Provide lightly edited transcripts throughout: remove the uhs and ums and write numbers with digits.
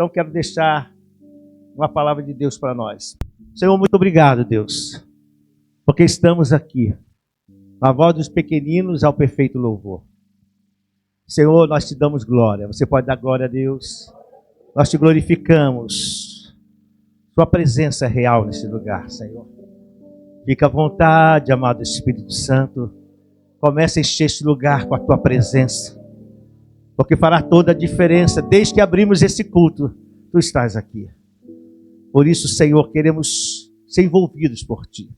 Então quero deixar uma palavra de Deus para nós. Senhor, muito obrigado, Deus, porque estamos aqui, na voz dos pequeninos ao perfeito louvor. Senhor, nós te damos glória. Você pode dar glória a Deus. Nós te glorificamos. Sua presença é real nesse lugar, Senhor. Fica à vontade, amado Espírito Santo. Comece a encher este lugar com a tua presença, porque fará toda a diferença. Desde que abrimos esse culto, tu estás aqui. Por isso, Senhor, queremos ser envolvidos por ti,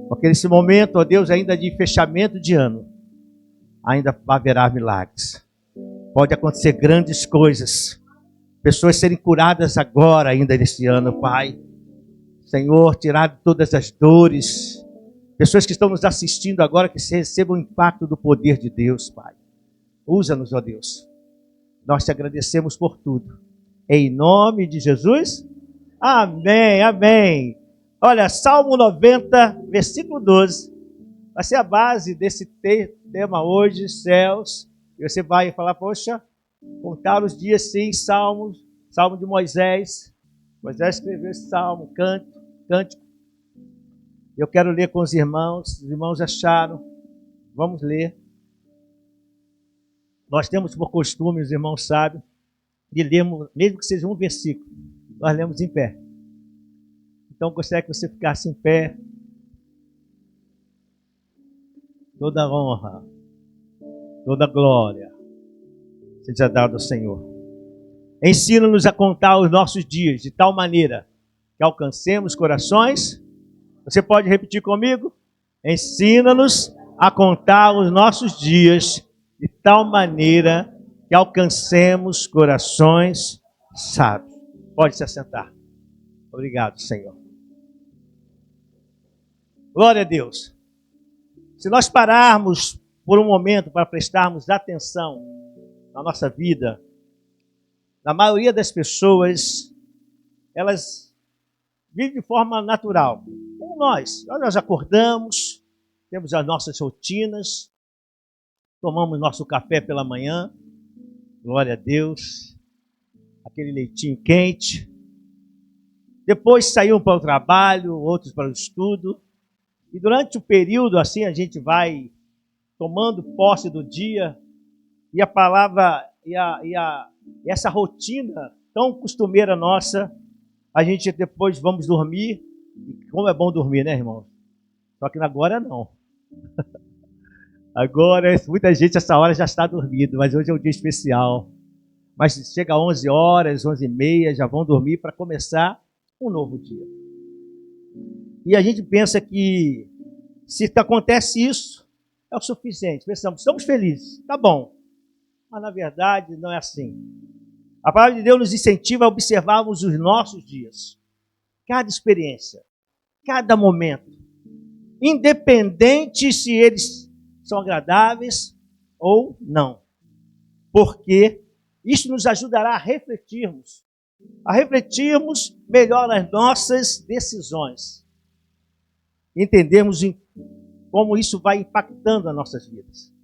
porque nesse momento, ó Deus, ainda de fechamento de ano, ainda haverá milagres. Pode acontecer grandes coisas. Pessoas serem curadas agora, ainda nesse ano, Pai. Senhor, tirar todas as dores. Pessoas que estão nos assistindo agora, que recebam o impacto do poder de Deus, Pai. Usa-nos, ó Deus. Nós te agradecemos por tudo. Em nome de Jesus. Amém, amém. Olha, Salmo 90, versículo 12. Vai ser a base desse tema hoje, céus. E você vai falar, poxa, contar os dias, sim, Salmo de Moisés. Moisés escreveu esse salmo, cântico. Eu quero ler com os irmãos acharam. Vamos ler. Nós temos por costume, os irmãos sabem, de lermos, mesmo que seja um versículo, nós lemos em pé. Então, gostaria que você ficasse em pé. Toda honra, toda glória seja dada ao Senhor. Ensina-nos a contar os nossos dias de tal maneira que alcancemos corações. Você pode repetir comigo? Ensina-nos a contar os nossos dias de tal maneira que alcancemos corações sábios. Pode se assentar. Obrigado, Senhor. Glória a Deus. Se nós pararmos por um momento para prestarmos atenção na nossa vida, a maioria das pessoas, elas vivem de forma natural. Como nós acordamos, temos as nossas rotinas, tomamos nosso café pela manhã, glória a Deus, aquele leitinho quente. Depois saímos para o trabalho, outros para o estudo. E durante o período, assim, a gente vai tomando posse do dia, e a palavra, essa rotina tão costumeira nossa, a gente depois vamos dormir. E como é bom dormir, né, irmão? Só que agora não. Agora, muita gente essa hora já está dormindo, mas hoje é um dia especial. Mas chega às 11 horas, 11h30, já vão dormir para começar um novo dia. E a gente pensa que se acontece isso, é o suficiente. Pensamos, estamos felizes, tá bom. Mas na verdade não é assim. A palavra de Deus nos incentiva a observarmos os nossos dias. Cada experiência, cada momento. Independente se eles são agradáveis ou não. Porque isso nos ajudará a refletirmos melhor as nossas decisões. Entendermos como isso vai impactando as nossas vidas.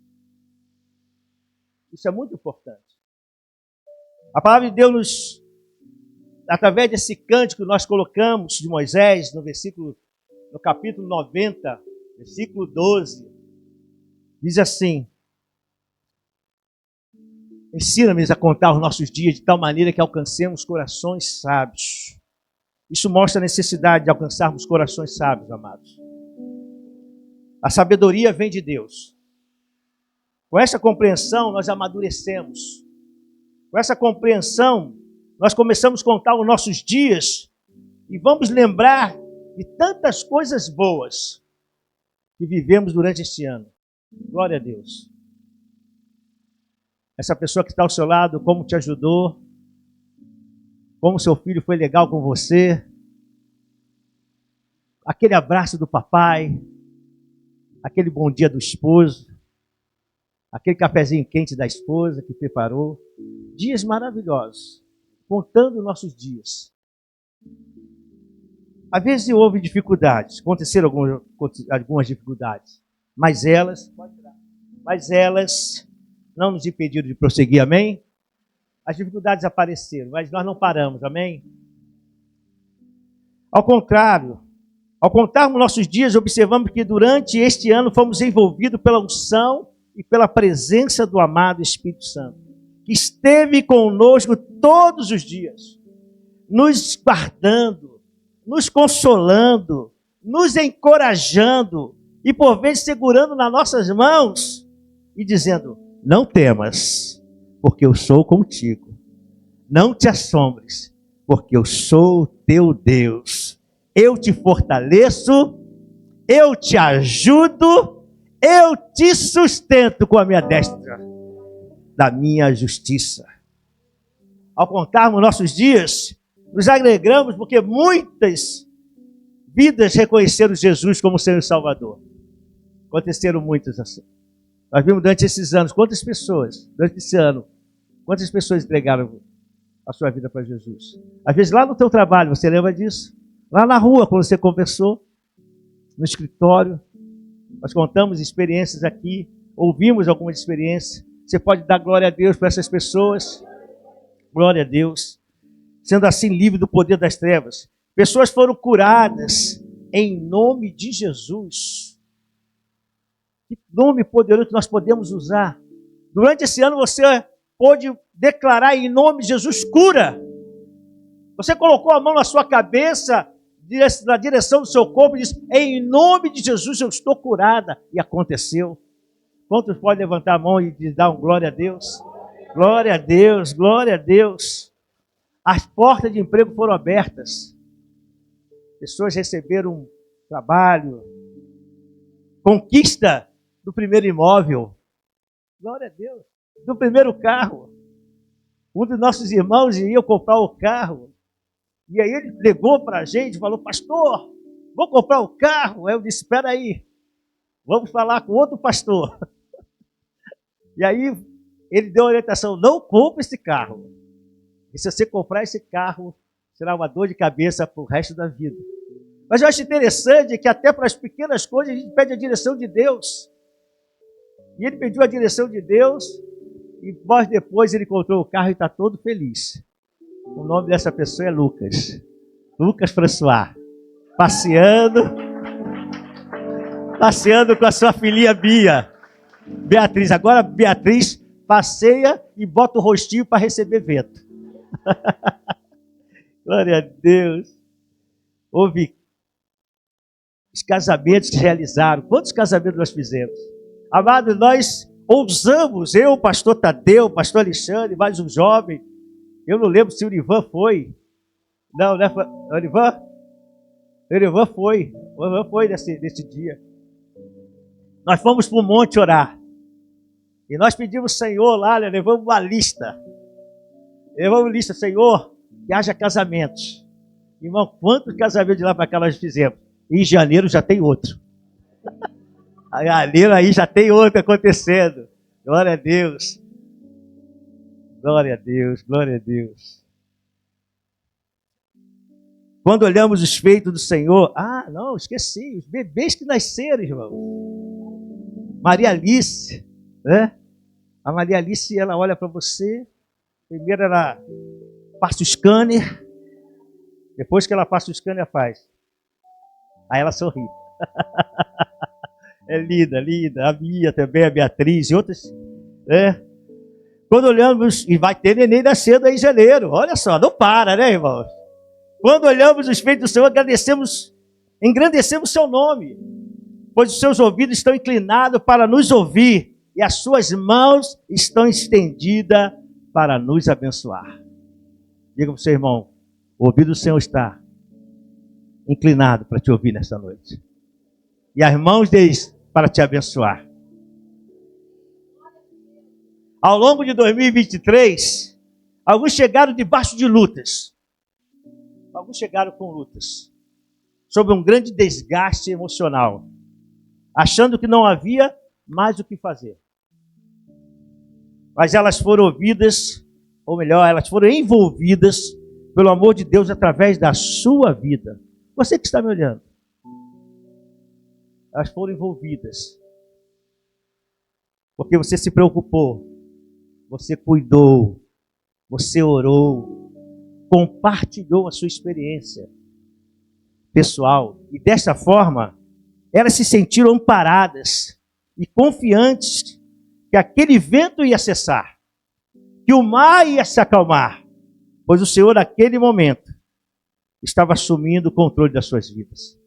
Isso é muito importante. A palavra de Deus através desse cântico que nós colocamos de Moisés, no capítulo 90, versículo 12, diz assim: ensina-nos a contar os nossos dias de tal maneira que alcancemos corações sábios. Isso mostra a necessidade de alcançarmos corações sábios, amados. A sabedoria vem de Deus. Com essa compreensão, nós amadurecemos. Com essa compreensão, nós começamos a contar os nossos dias e vamos lembrar de tantas coisas boas que vivemos durante este ano. Glória a Deus. Essa pessoa que está ao seu lado, como te ajudou, como seu filho foi legal com você, aquele abraço do papai, aquele bom dia do esposo, aquele cafezinho quente da esposa que preparou. Dias maravilhosos, contando nossos dias. Às vezes houve dificuldades, aconteceram algumas dificuldades, mas elas não nos impediram de prosseguir, amém? as dificuldades apareceram, mas nós não paramos, amém? Ao contrário, ao contarmos nossos dias, observamos que durante este ano fomos envolvidos pela unção e pela presença do amado Espírito Santo, que esteve conosco todos os dias, nos guardando, nos consolando, nos encorajando e por vezes segurando nas nossas mãos e dizendo: não temas, porque eu sou contigo. Não te assombres, porque eu sou teu Deus. Eu te fortaleço, eu te ajudo, eu te sustento com a minha destra da minha justiça. Ao contarmos nossos dias, nos alegramos porque muitas vidas reconheceram Jesus como Senhor e Salvador. Aconteceram muitas assim. Nós vimos durante esses anos, quantas pessoas entregaram a sua vida para Jesus. Às vezes lá no teu trabalho, você lembra disso? Lá na rua, quando você conversou, no escritório, nós contamos experiências aqui, ouvimos algumas experiências. Você pode dar glória a Deus para essas pessoas. Glória a Deus. Sendo assim livre do poder das trevas. Pessoas foram curadas em nome de Jesus. Que nome poderoso que nós podemos usar. Durante esse ano você pôde declarar em nome de Jesus cura. Você colocou a mão na sua cabeça, na direção do seu corpo e disse: em nome de Jesus eu estou curada. E aconteceu. Quantos podem levantar a mão e dar um glória a Deus? Glória a Deus, glória a Deus. As portas de emprego foram abertas. Pessoas receberam um trabalho. Conquista do primeiro imóvel. Glória a Deus. Do primeiro carro. Um dos nossos irmãos ia comprar o carro. E aí ele ligou para a gente e falou: pastor, vou comprar o carro. Aí eu disse: espera aí, vamos falar com outro pastor. E aí ele deu a orientação: não compre esse carro. E se você comprar esse carro, será uma dor de cabeça para o resto da vida. Mas eu acho interessante que até para as pequenas coisas a gente pede a direção de Deus. E ele pediu a direção de Deus, e depois ele encontrou o carro e está todo feliz. O nome dessa pessoa é Lucas. Lucas François. Passeando com a sua filhinha Beatriz. Agora Beatriz passeia e bota o rostinho para receber vento. Glória a Deus. Houve os casamentos que realizaram. Quantos casamentos nós fizemos? Amados, nós ousamos, eu, o pastor Tadeu, o pastor Alexandre, mais um jovem. Eu não lembro se o Urivan foi. Não, né? O Urivan foi. O Urivan foi nesse dia. Nós fomos para o monte orar. E nós pedimos, Senhor, lá, né, levamos uma lista. Senhor, que haja casamentos. Irmão, quantos casamentos de lá para cá nós fizemos? Em janeiro já tem outro. Em janeiro aí já tem outro acontecendo. Glória a Deus. Glória a Deus, glória a Deus. Quando olhamos os feitos do Senhor, não, esqueci, os bebês que nasceram, irmão. Maria Alice, né? A Maria Alice, ela olha para você, primeiro ela passa o scanner, depois que ela passa o scanner, faz. Aí ela sorri. É linda, linda. A Bia também, a Beatriz e outras, né? Quando olhamos, e vai ter neném nascendo aí em janeiro, olha só, não para, né, irmãos? Quando olhamos os feitos do Senhor, engrandecemos o seu nome, pois os seus ouvidos estão inclinados para nos ouvir, e as suas mãos estão estendidas para nos abençoar. Diga para o seu irmão: o ouvido do Senhor está inclinado para te ouvir nesta noite, e as mãos dele para te abençoar. Ao longo de 2023, alguns chegaram debaixo de lutas. Alguns chegaram com lutas, sob um grande desgaste emocional, achando que não havia mais o que fazer. Mas elas foram ouvidas, ou melhor, elas foram envolvidas pelo amor de Deus através da sua vida. Você que está me olhando. Elas foram envolvidas. Porque você se preocupou, você cuidou, você orou, compartilhou a sua experiência pessoal. E dessa forma, elas se sentiram amparadas e confiantes que aquele vento ia cessar, que o mar ia se acalmar, pois o Senhor, naquele momento, estava assumindo o controle das suas vidas.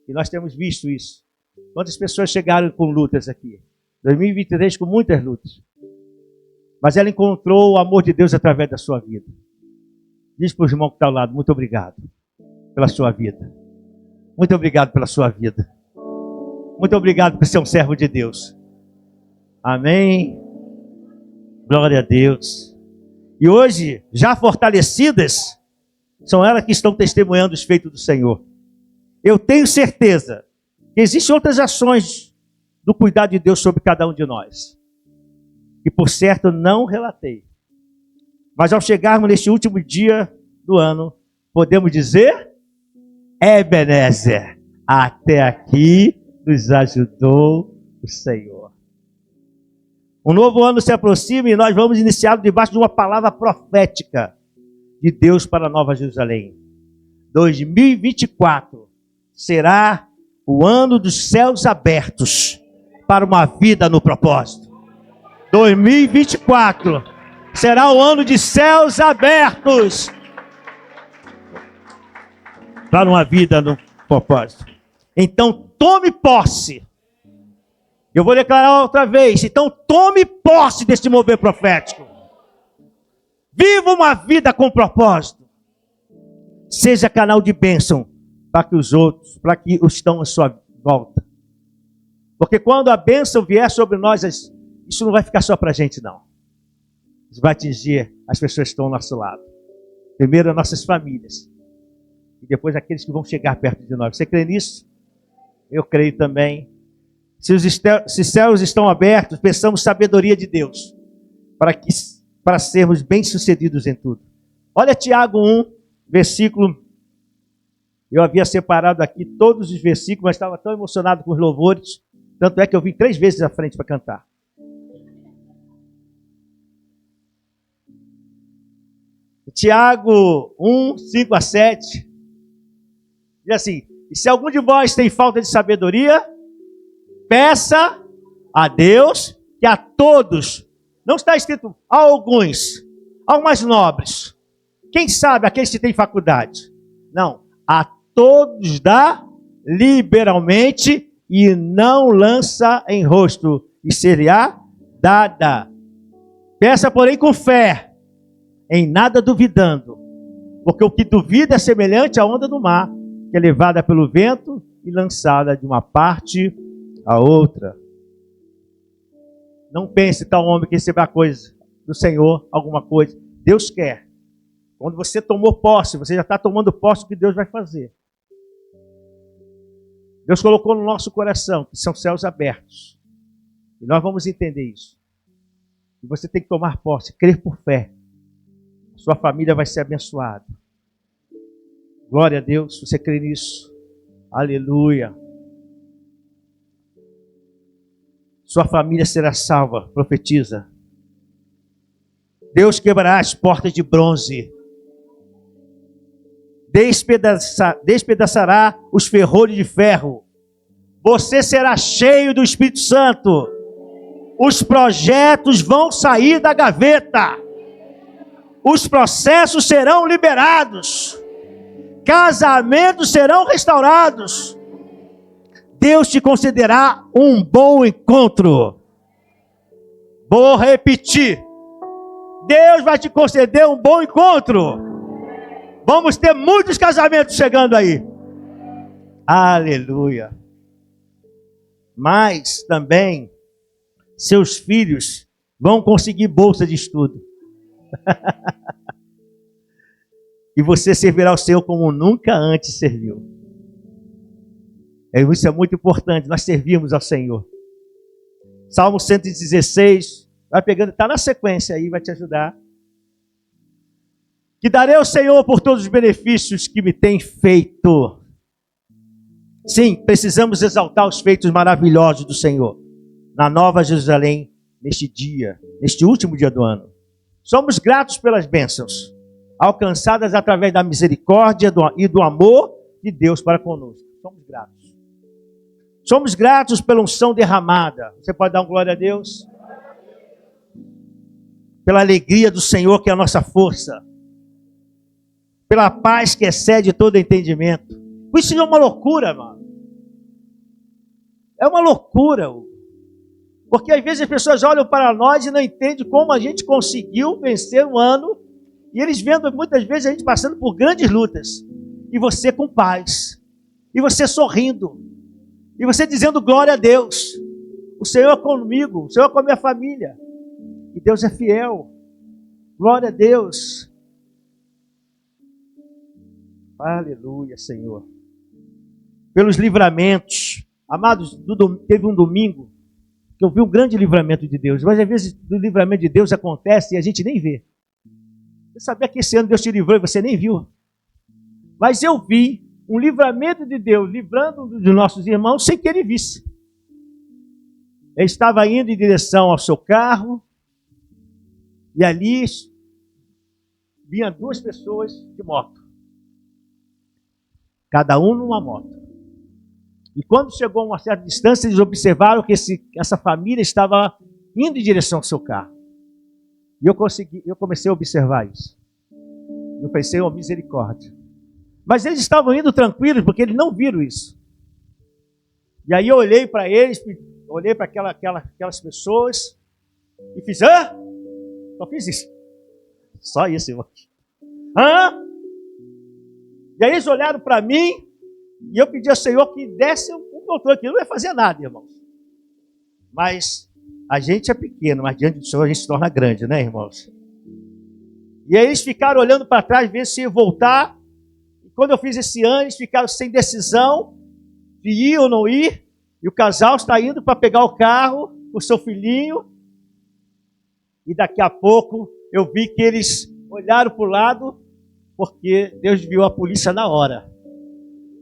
E nós temos visto isso. Quantas pessoas chegaram com lutas aqui? 2023 com muitas lutas. Mas ela encontrou o amor de Deus através da sua vida. Diz para o irmão que está ao lado, muito obrigado pela sua vida. Muito obrigado pela sua vida. Muito obrigado por ser um servo de Deus. Amém. Glória a Deus. E hoje, já fortalecidas, são elas que estão testemunhando os feitos do Senhor. Eu tenho certeza que existem outras ações do cuidado de Deus sobre cada um de nós, que por certo não relatei. Mas ao chegarmos neste último dia do ano, podemos dizer: Ebenezer, até aqui nos ajudou o Senhor. Um novo ano se aproxima e nós vamos iniciar debaixo de uma palavra profética de Deus para a Nova Jerusalém. 2024 será o ano dos céus abertos para uma vida no propósito. 2024 será o ano de céus abertos para uma vida no propósito. Então tome posse. Eu vou declarar outra vez. Então tome posse deste mover profético. Viva uma vida com propósito. Seja canal de bênção para que os outros, para que os que estão à sua volta. Porque quando a bênção vier sobre nós, isso não vai ficar só para a gente, não. Isso vai atingir as pessoas que estão ao nosso lado. Primeiro as nossas famílias. E depois aqueles que vão chegar perto de nós. Você crê nisso? Eu creio também. Se os céus estão abertos, peçamos sabedoria de Deus para sermos bem-sucedidos em tudo. Olha Tiago 1, versículo. Eu havia separado aqui todos os versículos, mas estava tão emocionado com os louvores. Tanto é que eu vim 3 vezes à frente para cantar. Tiago 1, 5 a 7. Diz assim: e se algum de vós tem falta de sabedoria, peça a Deus, que a todos, não está escrito a alguns, aos mais nobres, quem sabe aqueles que têm faculdade, não, a todos dá liberalmente e não lança em rosto, e será dada. Peça, porém, com fé, em nada duvidando, porque o que duvida é semelhante à onda do mar, que é levada pelo vento e lançada de uma parte a outra. Não pense tal homem que receberá coisa do Senhor, alguma coisa. Deus quer. Quando você tomou posse, você já está tomando posse do que Deus vai fazer. Deus colocou no nosso coração que são céus abertos. E nós vamos entender isso. E você tem que tomar posse, crer por fé. A sua família vai ser abençoada. Glória a Deus, você crê nisso? Aleluia. Sua família será salva, profetiza. Deus quebrará as portas de bronze. Despedaçará os ferrolhos de ferro. Você será cheio do Espírito Santo. Os projetos vão sair da gaveta. Os processos serão liberados. Casamentos serão restaurados. Deus te concederá um bom encontro. Vou repetir. Deus vai te conceder um bom encontro. Vamos ter muitos casamentos chegando aí. Aleluia. Mas também seus filhos vão conseguir bolsa de estudo. E você servirá ao Senhor como nunca antes serviu. Isso é muito importante, nós servimos ao Senhor. Salmo 116, vai pegando, está na sequência aí, vai te ajudar. Que darei ao Senhor por todos os benefícios que me tem feito. Sim, precisamos exaltar os feitos maravilhosos do Senhor na Nova Jerusalém, neste dia, neste último dia do ano. Somos gratos pelas bênçãos alcançadas através da misericórdia e do amor de Deus para conosco. Somos gratos. Somos gratos pela unção derramada. Você pode dar um glória a Deus? Pela alegria do Senhor, que é a nossa força. Pela paz que excede todo entendimento. Isso é uma loucura, mano. É uma loucura. Porque às vezes as pessoas olham para nós e não entendem como a gente conseguiu vencer um ano. E eles vendo muitas vezes a gente passando por grandes lutas. E você com paz. E você sorrindo. E você dizendo glória a Deus. O Senhor é comigo. O Senhor é com a minha família. E Deus é fiel. Glória a Deus. Aleluia, Senhor. Pelos livramentos. Amados, teve um domingo que eu vi um grande livramento de Deus. Mas às vezes o livramento de Deus acontece e a gente nem vê. Você sabia que esse ano Deus te livrou e você nem viu? Mas eu vi um livramento de Deus, livrando dos nossos irmãos sem que ele visse. Ele estava indo em direção ao seu carro, e ali vinham duas pessoas de moto. Cada um numa moto. E quando chegou a uma certa distância, eles observaram que essa família estava indo em direção ao seu carro. E eu comecei a observar isso. Eu pensei, oh, misericórdia. Mas eles estavam indo tranquilos, porque eles não viram isso. E aí eu olhei para eles, olhei para aquelas pessoas, e fiz, hã? Só fiz isso. Só isso, irmão. Hã? E aí eles olharam para mim, e eu pedi ao Senhor que desse um controle aqui. Eu não ia fazer nada, irmãos. Mas a gente é pequeno, mas diante do Senhor a gente se torna grande, né, irmãos? E aí eles ficaram olhando para trás, vendo se ia voltar. E quando eu fiz esse ano, eles ficaram sem decisão de ir ou não ir. E o casal está indo para pegar o carro com o seu filhinho. E daqui a pouco eu vi que eles olharam para o lado, porque Deus viu a polícia na hora.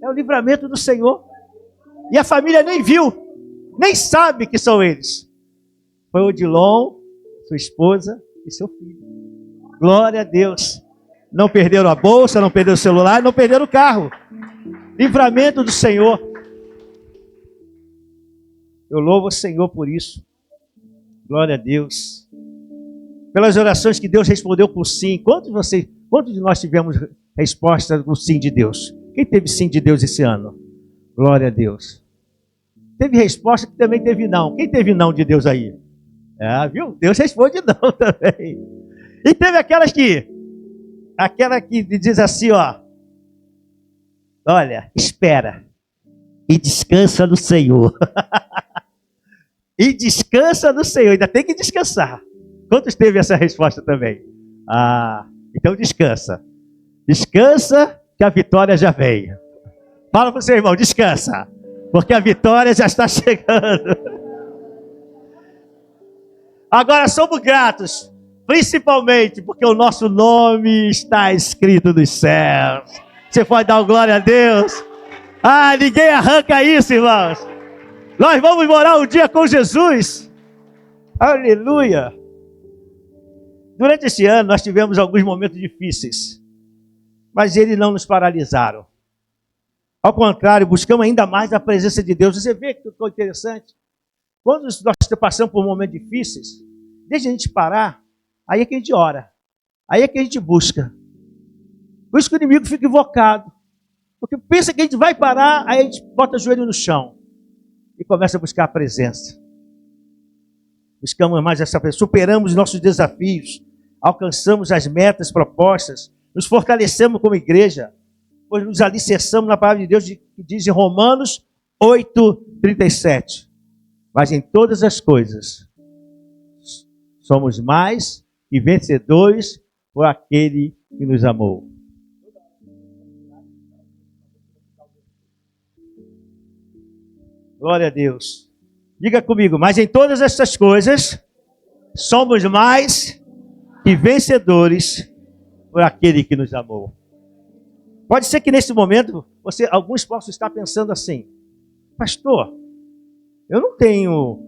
É o livramento do Senhor. E a família nem viu, nem sabe que são eles. Foi o Odilon, sua esposa e seu filho. Glória a Deus. Não perderam a bolsa, não perderam o celular, não perderam o carro. Livramento do Senhor. Eu louvo o Senhor por isso. Glória a Deus. Pelas orações que Deus respondeu com sim. Quantos de nós tivemos resposta com sim de Deus? Quem teve sim de Deus esse ano? Glória a Deus. Teve resposta que também teve não. Quem teve não de Deus aí? Viu? Deus responde não também. E teve aquela que diz assim, ó. Olha, espera e descansa no Senhor. E descansa no Senhor. Ainda tem que descansar. Quantos teve essa resposta também? Então descansa. Descansa que a vitória já veio. Fala para o seu irmão, descansa. Porque a vitória já está chegando. Agora somos gratos. Principalmente porque o nosso nome está escrito nos céus. Você pode dar uma glória a Deus? Ninguém arranca isso, irmãos. Nós vamos morar um dia com Jesus. Aleluia. Durante esse ano nós tivemos alguns momentos difíceis. Mas eles não nos paralisaram. Ao contrário, buscamos ainda mais a presença de Deus. Você vê que ficou interessante? Quando nós passamos por momentos difíceis, deixa a gente parar, aí é que a gente ora. Aí é que a gente busca. Por isso que o inimigo fica invocado. Porque pensa que a gente vai parar, aí a gente bota o joelho no chão. E começa a buscar a presença. Buscamos mais essa presença. Superamos nossos desafios. Alcançamos as metas propostas. Nos fortalecemos como igreja. Pois nos alicerçamos na palavra de Deus que diz em Romanos 8:37. Mas em todas as coisas somos mais que vencedores por aquele que nos amou. Glória a Deus. Diga comigo, mas em todas essas coisas somos mais que vencedores por aquele que nos amou. Pode ser que nesse momento alguns possam estar pensando assim: pastor, eu tenho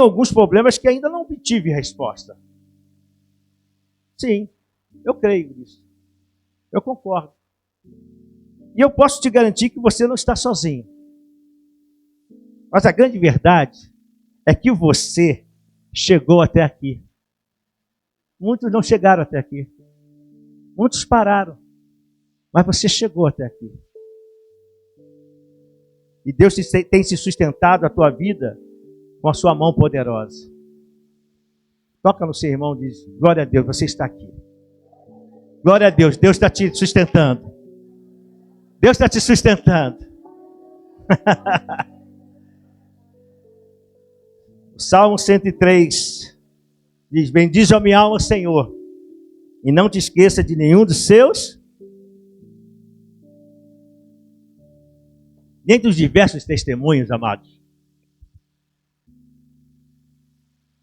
alguns problemas que ainda não obtive resposta. Sim, eu creio nisso. Eu concordo. E eu posso te garantir que você não está sozinho. Mas a grande verdade é que você chegou até aqui. Muitos não chegaram até aqui. Muitos pararam. Mas você chegou até aqui. E Deus tem se sustentado a tua vida com a sua mão poderosa. Toca no seu irmão e diz: glória a Deus, você está aqui. Glória a Deus, Deus está te sustentando. Deus está te sustentando. O Salmo 103 diz: bendize a minha alma, o Senhor, e não te esqueça de nenhum dos seus. Dentre os diversos testemunhos, amados,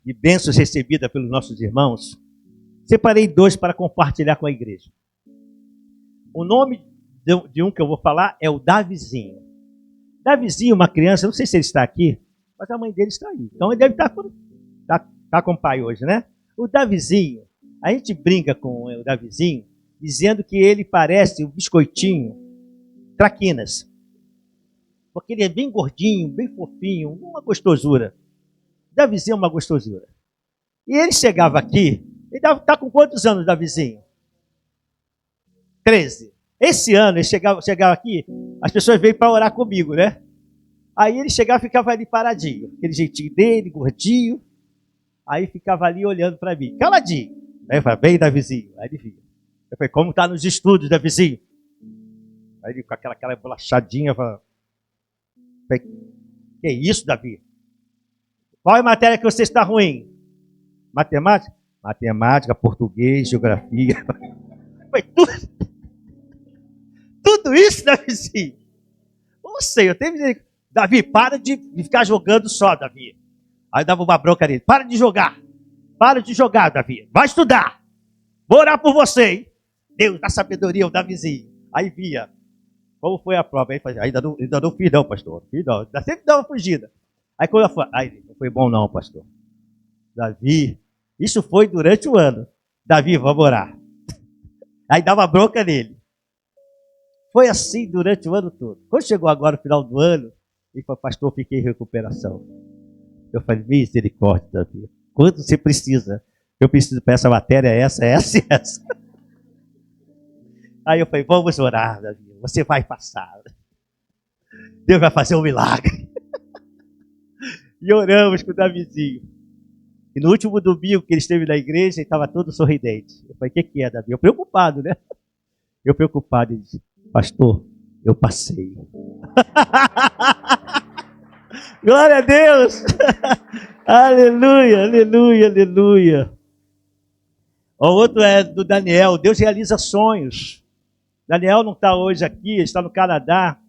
de bênçãos recebidas pelos nossos irmãos, separei 2 para compartilhar com a igreja. O nome de um que eu vou falar é o Davizinho. Davizinho, uma criança, não sei se ele está aqui, mas a mãe dele está aí. Então ele deve estar com o pai hoje, né? O Davizinho, a gente brinca com o Davizinho, dizendo que ele parece um biscoitinho traquinas. Porque ele é bem gordinho, bem fofinho, uma gostosura. Davizinho é uma gostosura. E ele chegava aqui, ele está com quantos anos, Davizinho? 13. Esse ano, ele chegava aqui, as pessoas veio para orar comigo, né? Aí ele chegava e ficava ali paradinho. Aquele jeitinho dele, gordinho. Aí ficava ali olhando para mim, caladinho. Aí eu falei: bem, Davizinho. Aí ele vinha. Eu falei: como está nos estudos, Davizinho? Aí ele com aquela bolachadinha, eu falei: que isso, Davi? Qual é a matéria que você está ruim? Matemática? Matemática, português, geografia. Foi tudo isso, Davizinho? Não sei, eu tenho... Davi, para de ficar jogando só, Davi. Aí eu dava uma bronca nele: para de jogar. Para de jogar, Davi. Vai estudar. Vou orar por você, hein? Deus dá sabedoria ao Davizinho. Aí via. Como foi a prova? Aí fazia: ainda não fiz não, pastor. Fiz não. Ainda sempre dá uma fugida. Aí quando eu falei: aí, não foi bom não, pastor. Davi, isso foi durante o ano. Davi, vamos orar. Aí dava bronca nele. Foi assim durante o ano todo. Quando chegou agora o final do ano, ele falou: pastor, fiquei em recuperação. Eu falei: misericórdia, Davi. Quanto você precisa? Eu preciso para essa matéria, essa. Aí eu falei: vamos orar, Davi. Você vai passar. Deus vai fazer um milagre. E oramos com o Davizinho. E no último domingo que ele esteve na igreja, ele estava todo sorridente. Eu falei: o que é, Davi? Eu preocupado, né? Eu preocupado. Ele disse: pastor, eu passei. Glória a Deus. Aleluia, aleluia, aleluia. O outro é do Daniel. Deus realiza sonhos. Daniel não está hoje aqui, ele está no Canadá.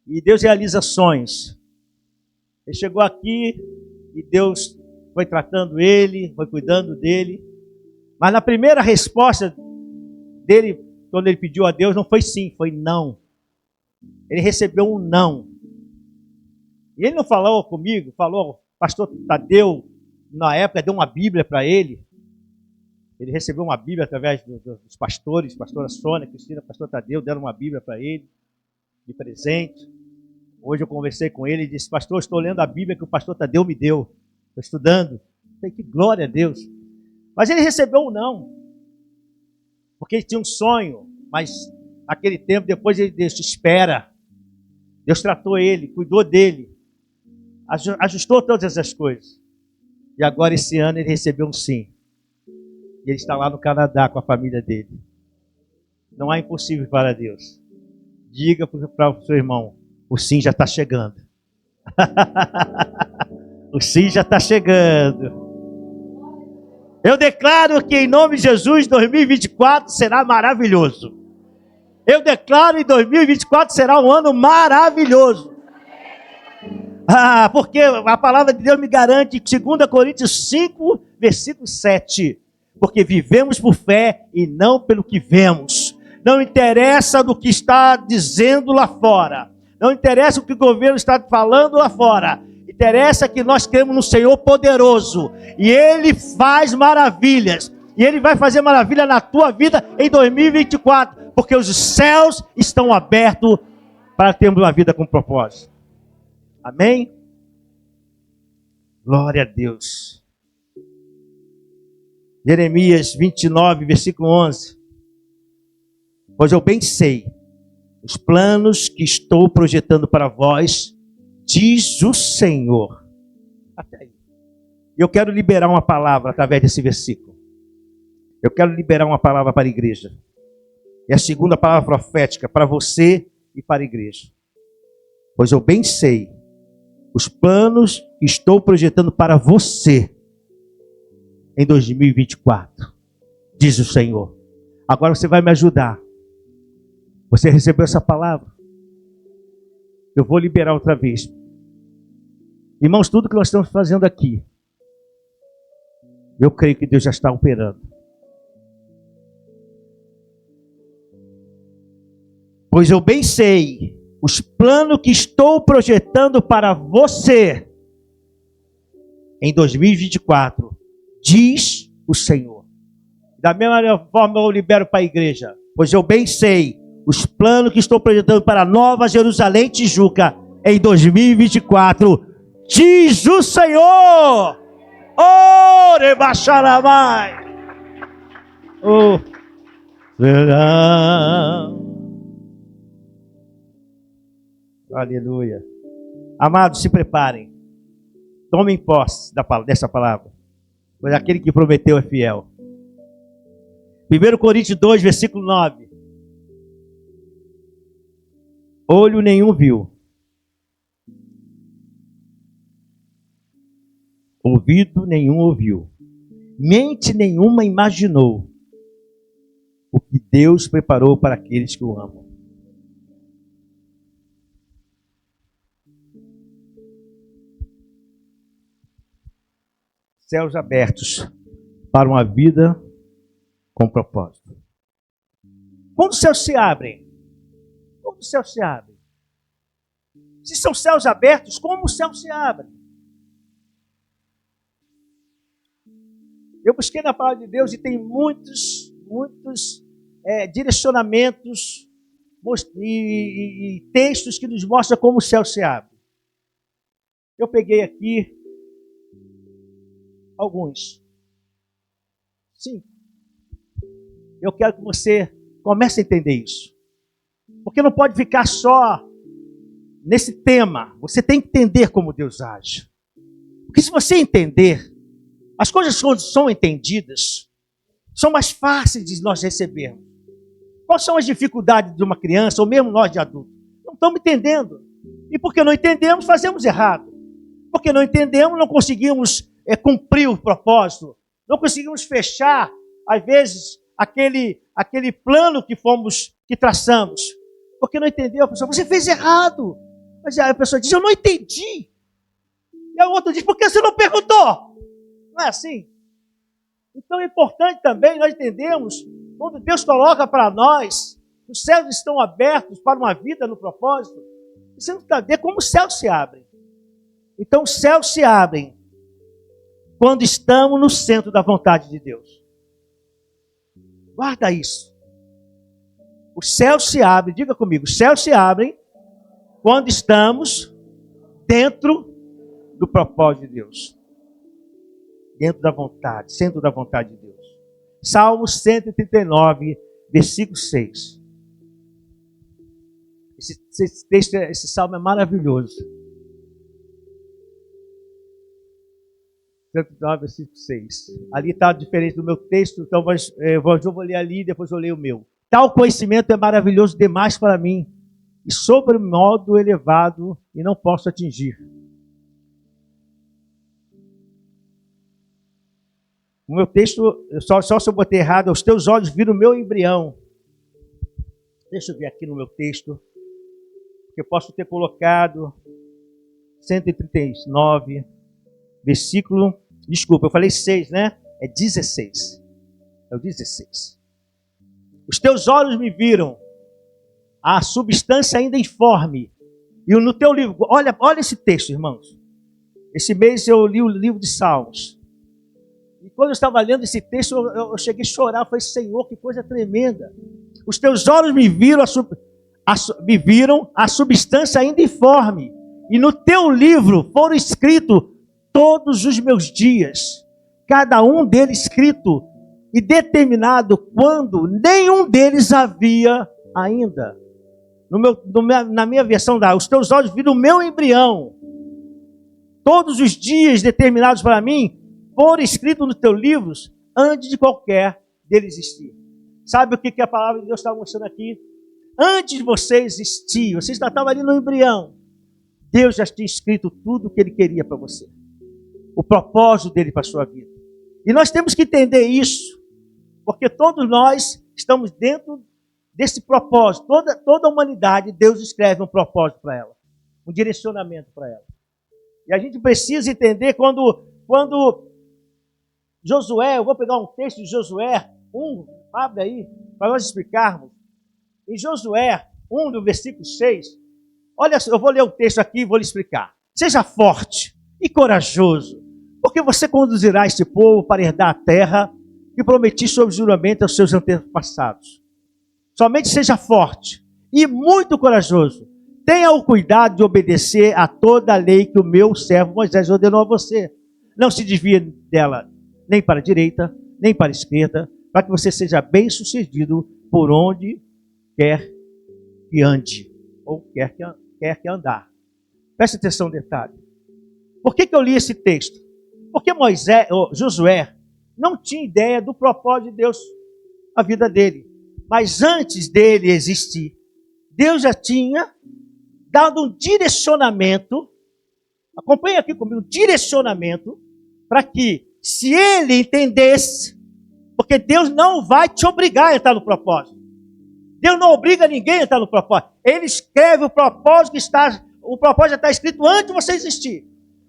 E Deus realiza sonhos. Ele chegou aqui e Deus foi tratando ele, foi cuidando dele. Mas na primeira resposta dele, quando ele pediu a Deus, não foi sim, foi não. Ele recebeu um não. E ele não falou comigo, falou, pastor Tadeu, na época deu uma Bíblia para ele. Ele recebeu uma Bíblia através dos pastores, pastora Sônia, Cristina, pastor Tadeu, deram uma Bíblia para ele, de presente. Hoje eu conversei com ele e disse: pastor, estou lendo a Bíblia que o pastor Tadeu me deu. Estou estudando. Falei: que glória a Deus. Mas ele recebeu um não. Porque ele tinha um sonho, mas naquele tempo, depois ele disse: espera. Deus tratou ele, cuidou dele, ajustou todas as coisas. E agora esse ano ele recebeu um sim. E ele está lá no Canadá com a família dele. Não há impossível para Deus. Diga para o seu irmão: o sim já está chegando. O sim já está chegando. Eu declaro que em nome de Jesus, 2024 será maravilhoso. Eu declaro que 2024 será um ano maravilhoso. Porque a palavra de Deus me garante, 2 Coríntios 5, versículo 7. Porque vivemos por fé e não pelo que vemos. Não interessa do que está dizendo lá fora. Não interessa o que o governo está falando lá fora. Interessa que nós cremos no Senhor poderoso. E Ele faz maravilhas. E Ele vai fazer maravilha na tua vida em 2024. Porque os céus estão abertos para termos uma vida com propósito. Amém? Glória a Deus. Jeremias 29, versículo 11. Pois eu bem sei os planos que estou projetando para vós, diz o Senhor. Até aí. Eu quero liberar uma palavra através desse versículo. Eu quero liberar uma palavra para a igreja. É a segunda palavra profética para você e para a igreja. Pois eu bem sei os planos que estou projetando para você em 2024, diz o Senhor. Agora você vai me ajudar. Você recebeu essa palavra? Eu vou liberar outra vez. Irmãos, tudo que nós estamos fazendo aqui, eu creio que Deus já está operando. Pois eu bem sei os planos que estou projetando para você em 2024, diz o Senhor. Da mesma forma eu libero para a igreja. Pois eu bem sei os planos que estou projetando para a Nova Jerusalém Tijuca em 2024, diz o Senhor. Oh, rebaixaramai. Oh, verão. Aleluia. Amados, se preparem. Tomem posse dessa palavra. Pois aquele que prometeu é fiel. 1 Coríntios 2, versículo 9. Olho nenhum viu. Ouvido nenhum ouviu. Mente nenhuma imaginou o que Deus preparou para aqueles que o amam. Céus abertos para uma vida com propósito. Quando os céus se abrem? Quando os céus se abrem? Se são céus abertos, como o céu se abre? Eu busquei na palavra de Deus e tem muitos direcionamentos e textos que nos mostram como o céu se abre. Eu peguei aqui alguns. Sim. Eu quero que você comece a entender isso. Porque não pode ficar só nesse tema. Você tem que entender como Deus age. Porque se você entender, as coisas quando são entendidas, são mais fáceis de nós recebermos. Quais são as dificuldades de uma criança, ou mesmo nós de adultos? Não estamos entendendo. E porque não entendemos, fazemos errado. Porque não entendemos, não conseguimos cumprir o propósito. Não conseguimos fechar, às vezes, aquele plano que traçamos. Porque não entendeu. A pessoa, você fez errado. Mas a pessoa diz, eu não entendi. E a outra diz, por que você não perguntou? Não é assim? Então é importante também nós entendermos, quando Deus coloca para nós, os céus estão abertos para uma vida no propósito, você não está vendo como os céus se abrem. Então os céus se abrem quando estamos no centro da vontade de Deus. Guarda isso. Os céus se abrem, diga comigo, os céus se abrem quando estamos dentro do propósito de Deus. Dentro da vontade, centro da vontade de Deus. Salmo 139, versículo 6. Esse texto, esse salmo é maravilhoso. 139, versículo 6. Ali está diferente do meu texto, então eu vou ler ali e depois eu leio o meu. Tal conhecimento é maravilhoso demais para mim, e sobre modo elevado, e não posso atingir. O meu texto, só se eu botei errado, os teus olhos viram o meu embrião. Deixa eu ver aqui no meu texto, que eu posso ter colocado 139, versículo, desculpa, eu falei 6, né? É 16. É o 16. Os teus olhos me viram a substância ainda informe. E no teu livro, olha esse texto, irmãos. Esse mês eu li o livro de Salmos. E quando eu estava lendo esse texto, eu cheguei a chorar. Eu falei, Senhor, que coisa tremenda. Os teus olhos me viram a substância ainda informe. E no teu livro foram escritos todos os meus dias, cada um deles escrito e determinado quando nenhum deles havia ainda. Na minha versão, os teus olhos viram o meu embrião. Todos os dias determinados para mim foram escritos nos teus livros antes de qualquer deles existir. Sabe o que a palavra de Deus está mostrando aqui? Antes de você existir, você já estava ali no embrião. Deus já tinha escrito tudo o que Ele queria para você. O propósito dele para a sua vida. E nós temos que entender isso, porque todos nós estamos dentro desse propósito. Toda a humanidade, Deus escreve um propósito para ela, um direcionamento para ela. E a gente precisa entender quando Josué, eu vou pegar um texto de Josué 1, abre aí, para nós explicarmos. Em Josué 1, do versículo 6, olha, eu vou ler o texto aqui e vou lhe explicar. Seja forte e corajoso, porque você conduzirá este povo para herdar a terra que prometi sob juramento aos seus antepassados. Somente seja forte e muito corajoso. Tenha o cuidado de obedecer a toda a lei que o meu servo Moisés ordenou a você. Não se desvie dela nem para a direita, nem para a esquerda, para que você seja bem sucedido por onde quer que ande, ou quer que andar. Preste atenção no detalhe. Por que eu li esse texto? Porque Josué não tinha ideia do propósito de Deus na vida dele. Mas antes dele existir, Deus já tinha dado um direcionamento, acompanhe aqui comigo, um direcionamento, para que, se ele entendesse, porque Deus não vai te obrigar a entrar no propósito. Deus não obriga ninguém a entrar no propósito. Ele escreve o propósito o propósito já está escrito antes de você existir.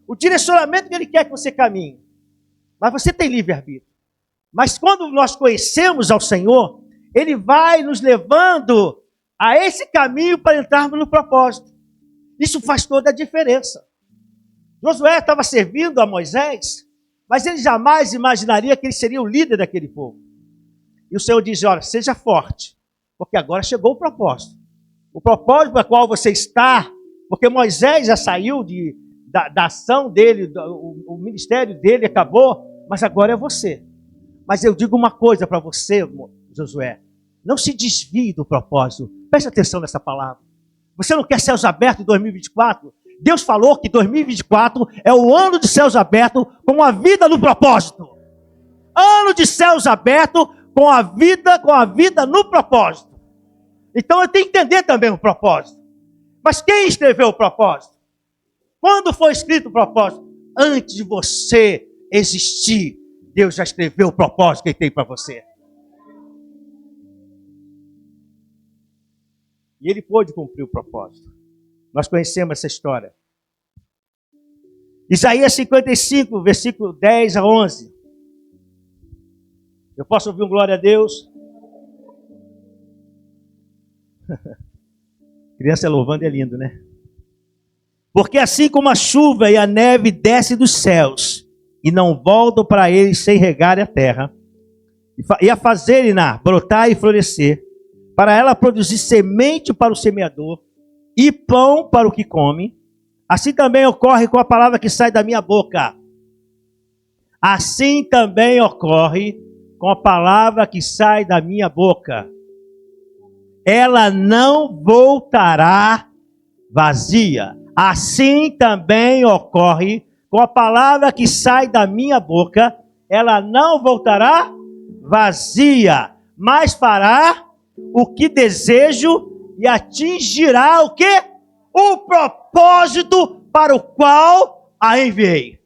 O direcionamento que Ele quer que você caminhe. Mas você tem livre-arbítrio. Mas quando nós conhecemos ao Senhor, Ele vai nos levando a esse caminho para entrarmos no propósito. Isso faz toda a diferença. Josué estava servindo a Moisés, mas ele jamais imaginaria que ele seria o líder daquele povo. E o Senhor diz, olha, seja forte, porque agora chegou o propósito. O propósito para o qual você está, porque Moisés já saiu da ação dele, o ministério dele acabou, mas agora é você. Mas eu digo uma coisa para você, Josué, não se desvie do propósito. Preste atenção nessa palavra. Você não quer céus abertos em 2024? Deus falou que 2024 é o ano de céus abertos com a vida no propósito. Ano de céus abertos com a vida no propósito. Então eu tenho que entender também o propósito. Mas quem escreveu o propósito? Quando foi escrito o propósito? Antes de você existir, Deus já escreveu o propósito que Ele tem para você. E Ele pôde cumprir o propósito. Nós conhecemos essa história. Isaías 55, versículo 10 a 11. Eu posso ouvir um glória a Deus? Criança louvando é lindo, né? Porque assim como a chuva e a neve descem dos céus e não voltam para eles sem regar a terra, e a fazerem-na brotar e florescer, para ela produzir semente para o semeador e pão para o que come, assim também ocorre com a palavra que sai da minha boca. Assim também ocorre com a palavra que sai da minha boca. Ela não voltará vazia. Assim também ocorre com a palavra que sai da minha boca. Ela não voltará vazia, mas fará o que desejo e atingirá o quê? O propósito para o qual a enviei.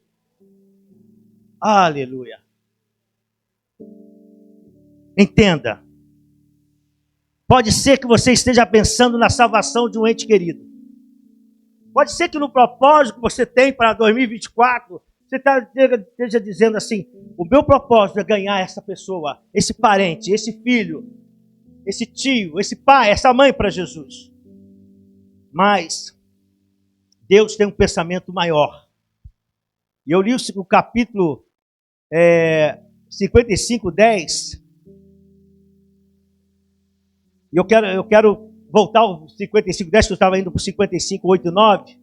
Aleluia. Entenda. Pode ser que você esteja pensando na salvação de um ente querido. Pode ser que no propósito que você tem para 2024, você esteja dizendo assim, o meu propósito é ganhar essa pessoa, esse parente, esse filho, esse tio, esse pai, essa mãe para Jesus. Mas Deus tem um pensamento maior. E eu li o capítulo 55:10. E eu quero voltar ao 55:10, que eu estava indo para o 55:8 e 9.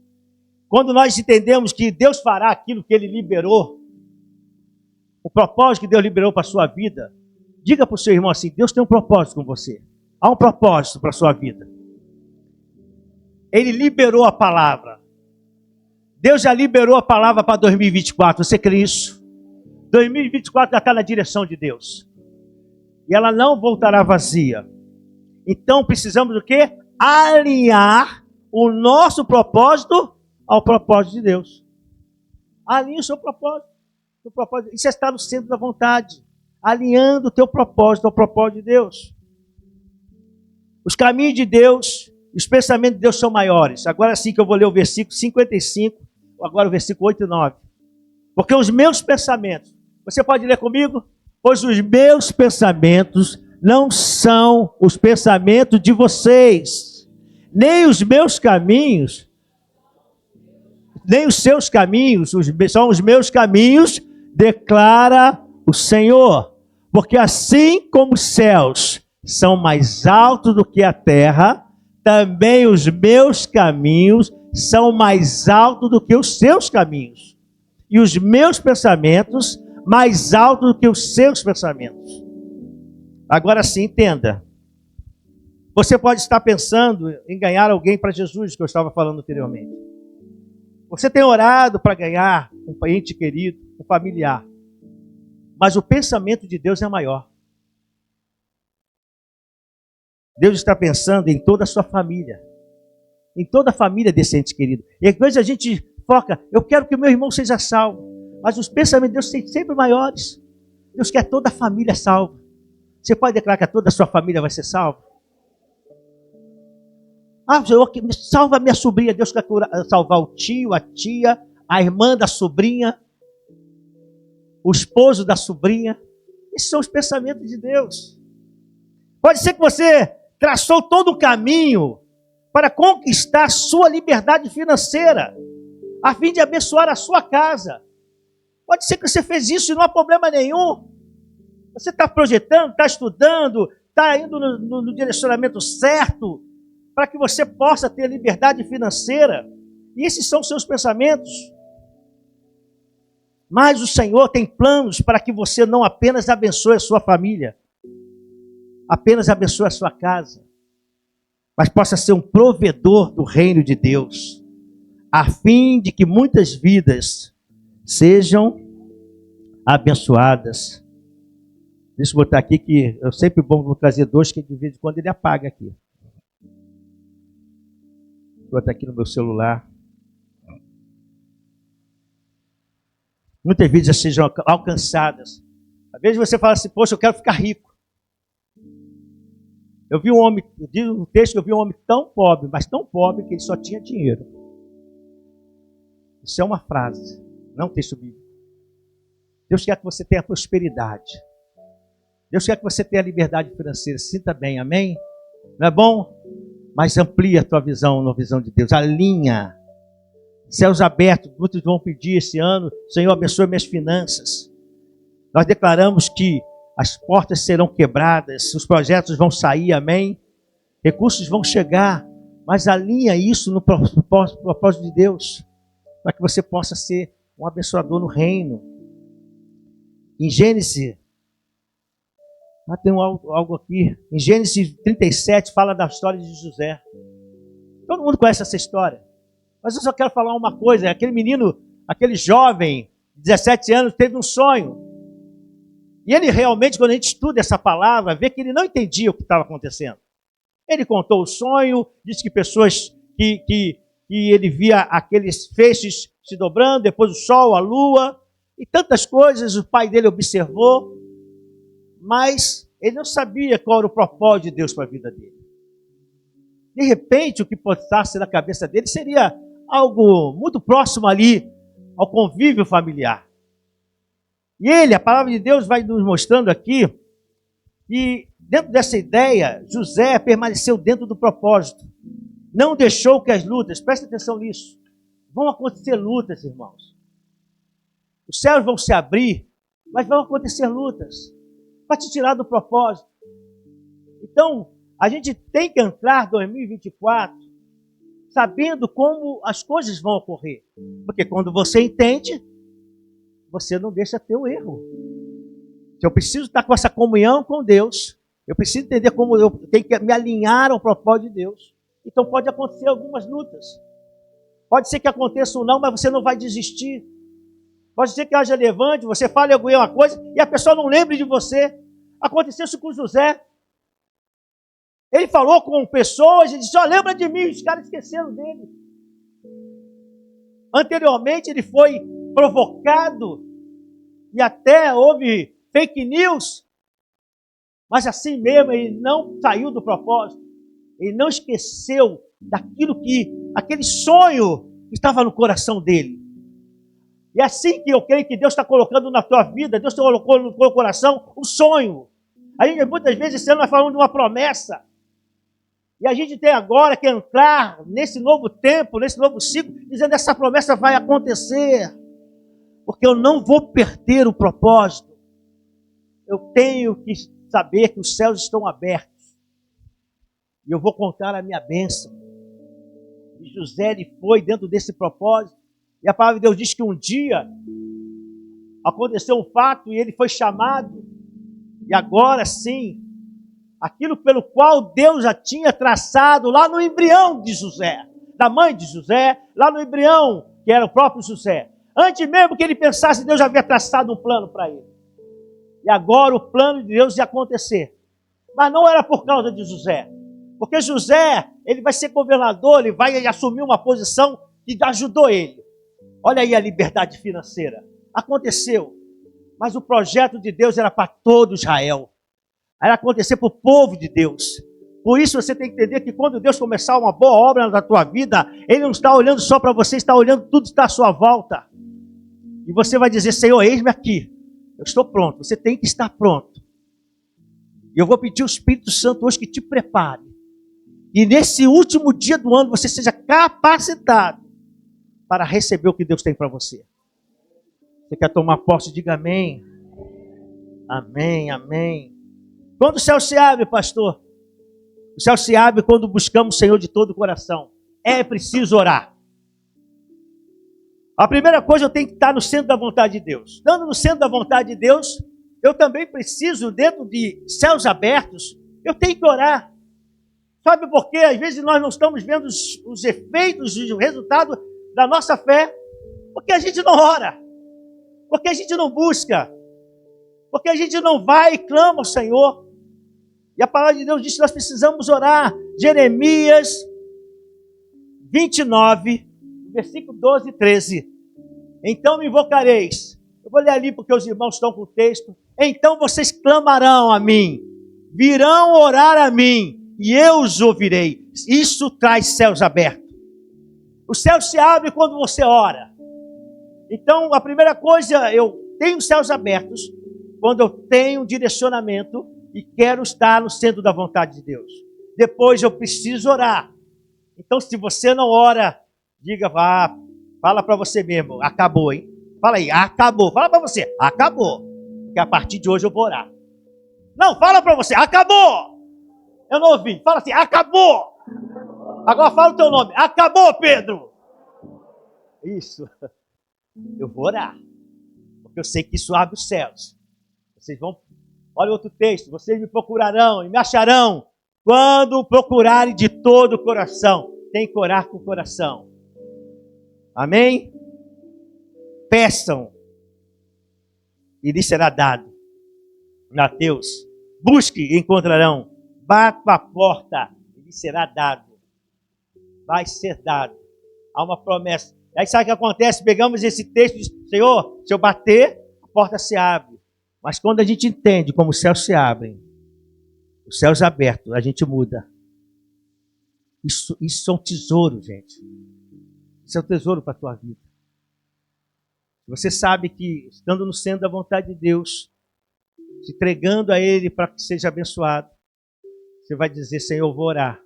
Quando nós entendemos que Deus fará aquilo que Ele liberou, o propósito que Deus liberou para a sua vida, diga para o seu irmão assim: Deus tem um propósito com você. Há um propósito para a sua vida. Ele liberou a palavra. Deus já liberou a palavra para 2024. Você crê nisso? 2024 já está na direção de Deus. E ela não voltará vazia. Então precisamos do quê? Alinhar o nosso propósito ao propósito de Deus. Alinhe o seu propósito. Isso está no centro da vontade. Alinhando o teu propósito ao propósito de Deus. Os caminhos de Deus, os pensamentos de Deus são maiores. Agora sim que eu vou ler o versículo 55, agora o versículo 8 e 9. Porque os meus pensamentos, você pode ler comigo? Pois os meus pensamentos não são os pensamentos de vocês, nem os meus caminhos, nem os seus caminhos, são os meus caminhos, declara o Senhor. Porque assim como os céus são mais altos do que a terra, também os meus caminhos são mais altos do que os seus caminhos, e os meus pensamentos mais altos do que os seus pensamentos. Agora sim, entenda. Você pode estar pensando em ganhar alguém para Jesus, que eu estava falando anteriormente. Você tem orado para ganhar um ente querido, um familiar. Mas o pensamento de Deus é maior. Deus está pensando em toda a sua família. Em toda a família desse ente querido. E às vezes a gente foca: eu quero que o meu irmão seja salvo. Mas os pensamentos de Deus são sempre maiores. Deus quer toda a família salva. Você pode declarar que toda a sua família vai ser salva? Ah, Senhor, salva a minha sobrinha. Deus quer salvar o tio, a tia, a irmã da sobrinha, o esposo da sobrinha. Esses são os pensamentos de Deus. Pode ser que você traçou todo o caminho para conquistar a sua liberdade financeira, a fim de abençoar a sua casa. Pode ser que você fez isso e não há problema nenhum. Você está projetando, está estudando, está indo no direcionamento certo, para que você possa ter liberdade financeira. E esses são os seus pensamentos. Mas o Senhor tem planos para que você não apenas abençoe a sua família, apenas abençoe a sua casa, mas possa ser um provedor do reino de Deus, a fim de que muitas vidas sejam abençoadas. Deixa eu botar aqui que eu sempre vou trazer dois que de vez em quando ele apaga aqui. Vou botar aqui no meu celular. Muitas vidas sejam alcançadas. Às vezes você fala assim: poxa, eu quero ficar rico. Eu vi um homem, diz no texto que eu vi um homem tão pobre, mas tão pobre que ele só tinha dinheiro. Isso é uma frase, não texto bíblico. Deus quer que você tenha prosperidade. Deus quer que você tenha liberdade financeira. Sinta bem, amém? Não é bom? Mas amplia a tua visão na visão de Deus. Alinha. Céus abertos. Muitos vão pedir esse ano: Senhor, abençoe minhas finanças. Nós declaramos que as portas serão quebradas, os projetos vão sair, amém? Recursos vão chegar. Mas alinha isso no propósito de Deus, para que você possa ser um abençoador no reino. Em Gênesis, tem algo aqui. Em Gênesis 37 fala da história de José. Todo mundo conhece essa história. Mas eu só quero falar uma coisa: aquele menino, aquele jovem, de 17 anos, teve um sonho. E ele realmente, quando a gente estuda essa palavra, vê que ele não entendia o que estava acontecendo. Ele contou o sonho, disse que pessoas que ele via aqueles feixes se dobrando, depois o sol, a lua, e tantas coisas o pai dele observou, mas ele não sabia qual era o propósito de Deus para a vida dele. De repente, o que passasse na cabeça dele seria algo muito próximo ali ao convívio familiar. E ele, a palavra de Deus vai nos mostrando aqui, e dentro dessa ideia, José permaneceu dentro do propósito. Não deixou que as lutas, presta atenção nisso, vão acontecer lutas, irmãos. Os céus vão se abrir mas vão acontecer lutas para te tirar do propósito. Então, a gente tem que entrar em 2024 sabendo como as coisas vão ocorrer. Porque quando você entende, você não deixa ter o erro. Se eu preciso estar com essa comunhão com Deus, eu preciso entender como eu tenho que me alinhar ao propósito de Deus. Então pode acontecer algumas lutas. Pode ser que aconteça ou não, mas você não vai desistir. Pode ser que haja levante, você fale alguma coisa e a pessoa não lembre de você. Aconteceu isso com José. Ele falou com pessoas e disse, lembra de mim, os caras esqueceram dele. Anteriormente ele foi provocado e até houve fake news, mas assim mesmo ele não saiu do propósito. Ele não esqueceu daquilo aquele sonho que estava no coração dele. E é assim que eu creio que Deus está colocando na tua vida, Deus colocou no teu coração um sonho. A gente muitas vezes esse ano nós falamos de uma promessa. E a gente tem agora que entrar nesse novo tempo, nesse novo ciclo, dizendo que essa promessa vai acontecer. Porque eu não vou perder o propósito. Eu tenho que saber que os céus estão abertos. E eu vou contar a minha bênção. E José, ele foi dentro desse propósito. E a palavra de Deus diz que um dia aconteceu um fato e ele foi chamado. E agora sim, aquilo pelo qual Deus já tinha traçado lá no embrião de José, da mãe de José, lá no embrião, que era o próprio José. Antes mesmo que ele pensasse, Deus já havia traçado um plano para ele. E agora o plano de Deus ia acontecer. Mas não era por causa de José. Porque José, ele vai ser governador, ele vai assumir uma posição que ajudou ele. Olha aí a liberdade financeira. Aconteceu. Mas o projeto de Deus era para todo Israel. Era acontecer para o povo de Deus. Por isso você tem que entender que quando Deus começar uma boa obra na tua vida, Ele não está olhando só para você, está olhando tudo que está à sua volta. E você vai dizer, Senhor, eis-me aqui. Eu estou pronto. Você tem que estar pronto. E eu vou pedir ao Espírito Santo hoje que te prepare. E nesse último dia do ano você seja capacitado para receber o que Deus tem para você. Você quer tomar posse? Diga amém. Amém, amém. Quando o céu se abre, pastor? O céu se abre quando buscamos o Senhor de todo o coração. É preciso orar. A primeira coisa, eu tenho que estar no centro da vontade de Deus. Estando no centro da vontade de Deus, eu também preciso, dentro de céus abertos, eu tenho que orar. Sabe por quê? Às vezes nós não estamos vendo os efeitos e o resultado da nossa fé, porque a gente não ora, porque a gente não busca, porque a gente não vai e clama ao Senhor. E a palavra de Deus diz que nós precisamos orar. Jeremias 29, versículo 12 e 13. Então me invocareis. Eu vou ler ali porque os irmãos estão com o texto. Então vocês clamarão a mim, virão orar a mim, e eu os ouvirei. Isso traz céus abertos. O céu se abre quando você ora. Então a primeira coisa, eu tenho céus abertos quando eu tenho um direcionamento e quero estar no centro da vontade de Deus. Depois eu preciso orar. Então se você não ora, diga, fala para você mesmo, acabou, hein? Fala aí, acabou. Fala para você, acabou. Porque a partir de hoje eu vou orar. Não, fala para você, acabou. Eu não ouvi. Fala assim, acabou. Agora fala o teu nome. Acabou, Pedro. Isso. Eu vou orar. Porque eu sei que isso abre os céus. Vocês vão... Olha outro texto. Vocês me procurarão e me acharão quando procurarem de todo o coração. Tem que orar com o coração. Amém? Peçam e lhes será dado. Mateus. Busque e encontrarão. Bata a porta e lhe será dado. Vai ser dado. Há uma promessa. Aí sabe o que acontece? Pegamos esse texto e diz, Senhor, se eu bater, a porta se abre. Mas quando a gente entende como os céus se abrem, os céus abertos, a gente muda. Isso são tesouros, gente. Isso é um tesouro para a tua vida. Você sabe que, estando no centro da vontade de Deus, se entregando a Ele para que seja abençoado, você vai dizer, Senhor, eu vou orar.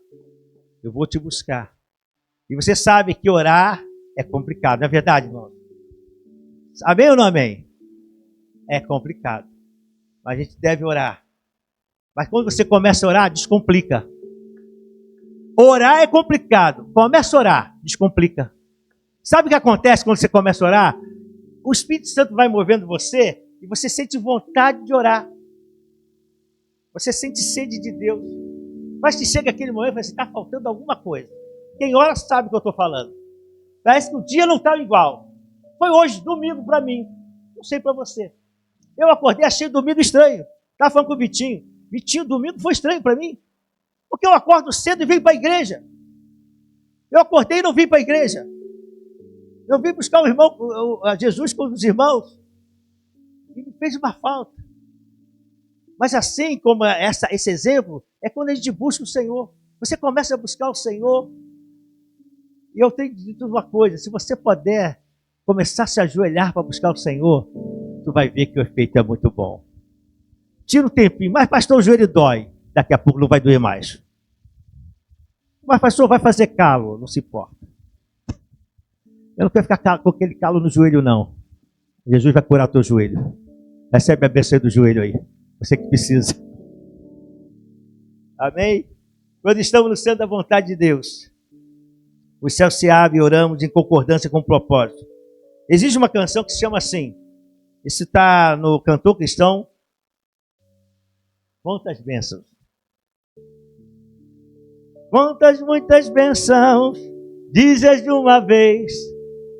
Eu vou te buscar. E você sabe que orar é complicado, não é verdade, irmão? Amém ou não amém? É complicado. Mas a gente deve orar. Mas quando você começa a orar, descomplica. Orar é complicado. Começa a orar, descomplica. Sabe o que acontece quando você começa a orar? O Espírito Santo vai movendo você e você sente vontade de orar. Você sente sede de Deus. Mas que chega aquele momento e fala assim, está faltando alguma coisa. Quem ora sabe o que eu estou falando. Parece que o dia não está igual. Foi hoje, domingo para mim. Não sei para você. Eu acordei, achei domingo estranho. Estava falando com o Vitinho. Vitinho, domingo foi estranho para mim. Porque eu acordo cedo e venho para a igreja. Eu acordei e não vim para a igreja. Eu vim buscar o irmão, Jesus com os irmãos. E me fez uma falta. Mas assim como esse exemplo, é quando a gente busca o Senhor. Você começa a buscar o Senhor. E eu tenho dito uma coisa, se você puder começar a se ajoelhar para buscar o Senhor, tu vai ver que o efeito é muito bom. Tira um tempinho, mas pastor, o joelho dói. Daqui a pouco não vai doer mais. Mas pastor, vai fazer calo, não se importa. Eu não quero ficar com aquele calo no joelho, não. Jesus vai curar o teu joelho. Recebe a bênção do joelho aí. Você que precisa. Amém? Quando estamos no centro da vontade de Deus, os céus se abrem e oramos em concordância com o propósito. Existe uma canção que se chama assim. Isso está no Cantor Cristão. Quantas bênçãos. Quantas muitas bênçãos dizes de uma vez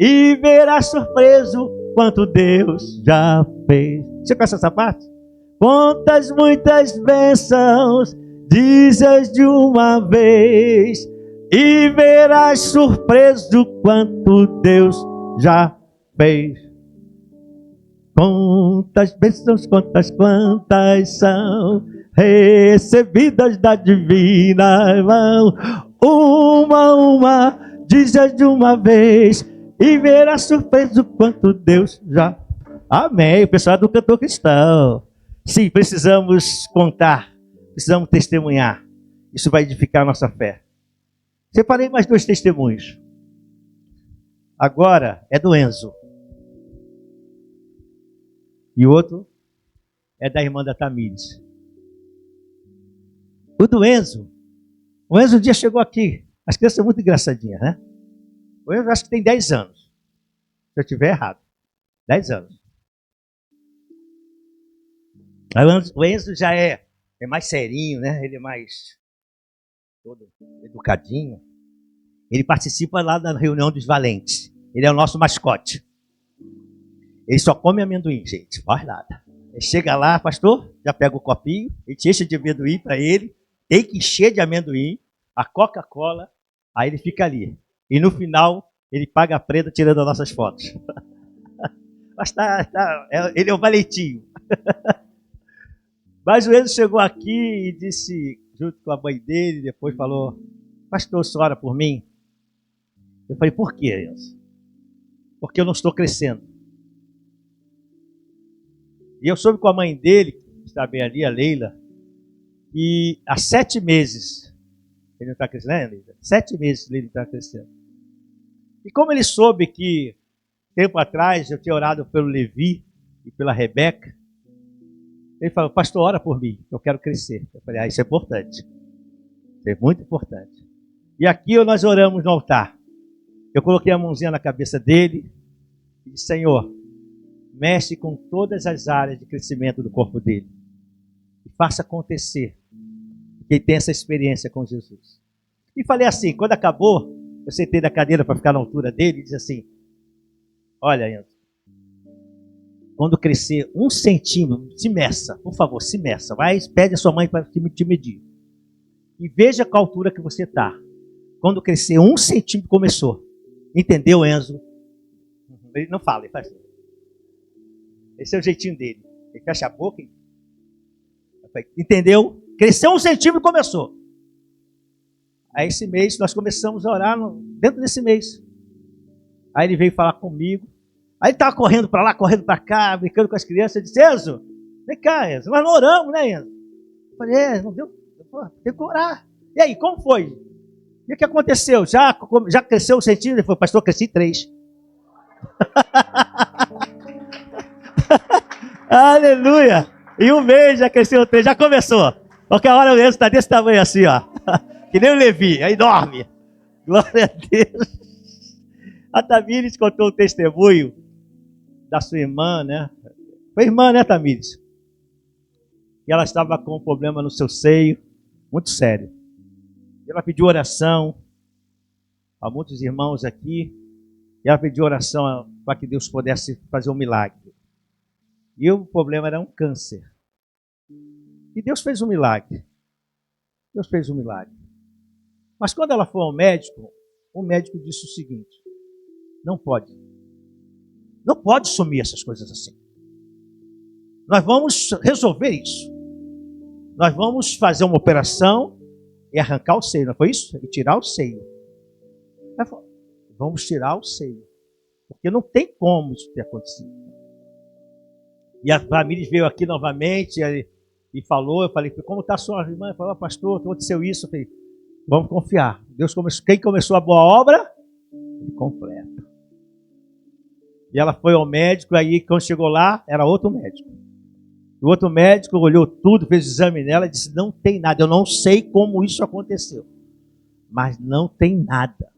e verás surpreso quanto Deus já fez. Você conhece essa parte? Quantas muitas bênçãos dizes de uma vez e verás surpreso quanto Deus já fez. Quantas bênçãos, quantas são recebidas da divina mão. Uma, dizes de uma vez e verás surpreso quanto Deus já. Amém. O pessoal do Cantor Cristão. Sim, precisamos contar, precisamos testemunhar. Isso vai edificar a nossa fé. Separei mais 2 testemunhos. Agora é do Enzo. E o outro é da irmã da Tamires. O do Enzo. O Enzo um dia chegou aqui. As crianças são muito engraçadinhas, né? O Enzo acho que tem 10 anos. Se eu estiver errado. 10 anos. O Enzo já é mais serinho, né? Ele é mais todo educadinho. Ele participa lá da reunião dos valentes. Ele é o nosso mascote. Ele só come amendoim, gente. Faz nada. Ele chega lá, pastor, já pega o copinho, a gente enche de amendoim para ele, tem que encher de amendoim, a Coca-Cola, aí ele fica ali. E no final, ele paga a prenda tirando as nossas fotos. Mas ele é o valentinho. Mas o Enzo chegou aqui e disse, junto com a mãe dele, depois falou, pastor, você ora por mim? Eu falei, por quê, Enzo? Porque eu não estou crescendo. E eu soube com a mãe dele, que está bem ali, a Leila, e há 7 meses, ele não está crescendo, né, Leila? 7 meses ele não está crescendo. E como ele soube que, tempo atrás, eu tinha orado pelo Levi e pela Rebeca, ele falou, pastor, ora por mim, eu quero crescer. Eu falei, isso é importante. Isso é muito importante. E aqui nós oramos no altar. Eu coloquei a mãozinha na cabeça dele e disse, Senhor, mexe com todas as áreas de crescimento do corpo dele. E faça acontecer. Que ele tenha essa experiência com Jesus. E falei assim, quando acabou, eu sentei na cadeira para ficar na altura dele e disse assim, olha, Enzo, quando crescer 1 centímetro, se meça, por favor, se meça. Vai, pede a sua mãe para te medir. E veja qual altura que você está. Quando crescer 1 centímetro, começou. Entendeu, Enzo? Ele não fala, ele faz assim. Esse é o jeitinho dele. Ele fecha a boca. Entendeu? Cresceu 1 centímetro e começou. Aí esse mês nós começamos a orar dentro desse mês. Aí ele veio falar comigo. Aí ele estava correndo para lá, correndo para cá, brincando com as crianças. Eu disse, Enzo, vem cá, Enzo. Nós não oramos, né, Enzo? Eu falei, não deu? Tem que orar. E aí, como foi? E o que aconteceu? Já cresceu 1 centímetro? Ele falou, pastor, cresci 3. Aleluia! Em um mês já cresceu 3, já começou. Qualquer hora o Enzo está desse tamanho assim, ó. Que nem o Levi, é enorme. Glória a Deus. A Tamires contou o testemunho da sua irmã, né? Foi irmã, né, Tamires? E ela estava com um problema no seu seio, muito sério. E ela pediu oração a muitos irmãos aqui. E ela pediu oração para que Deus pudesse fazer um milagre. E o problema era um câncer. E Deus fez um milagre. Deus fez um milagre. Mas quando ela foi ao médico, o médico disse o seguinte: não pode. Não pode sumir essas coisas assim. Nós vamos resolver isso. Nós vamos fazer uma operação e arrancar o seio, não foi isso? E tirar o seio. Ela falou, vamos tirar o seio. Porque não tem como isso ter acontecido. E a família veio aqui novamente e falou, eu falei, como está a sua irmã? Ele falou, pastor, aconteceu isso. Eu falei, vamos confiar. Deus começou, quem começou a boa obra, ele completa. E ela foi ao médico, aí quando chegou lá, era outro médico. O outro médico olhou tudo, fez o exame nela e disse, não tem nada. Eu não sei como isso aconteceu, mas não tem nada.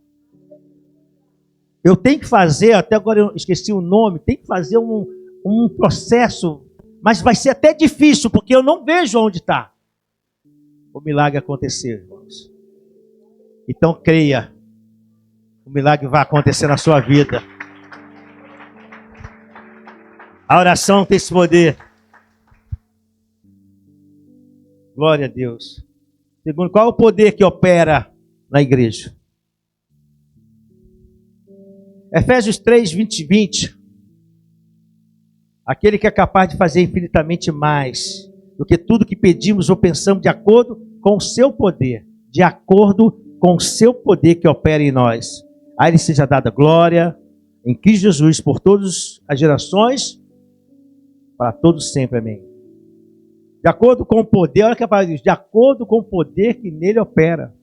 Eu tenho que fazer, até agora eu esqueci o nome, tem que fazer um processo, mas vai ser até difícil, porque eu não vejo onde está. O milagre aconteceu, irmãos. Então creia, o milagre vai acontecer na sua vida. A oração tem esse poder. Glória a Deus. Segundo, qual é o poder que opera na igreja? Efésios 3, 20. Aquele que é capaz de fazer infinitamente mais do que tudo que pedimos ou pensamos, de acordo com o seu poder. De acordo com o seu poder que opera em nós. A Ele seja dada glória em Cristo Jesus por todas as gerações, para todos sempre. Amém. De acordo com o poder, olha que a palavra diz, de acordo com o poder que nele opera.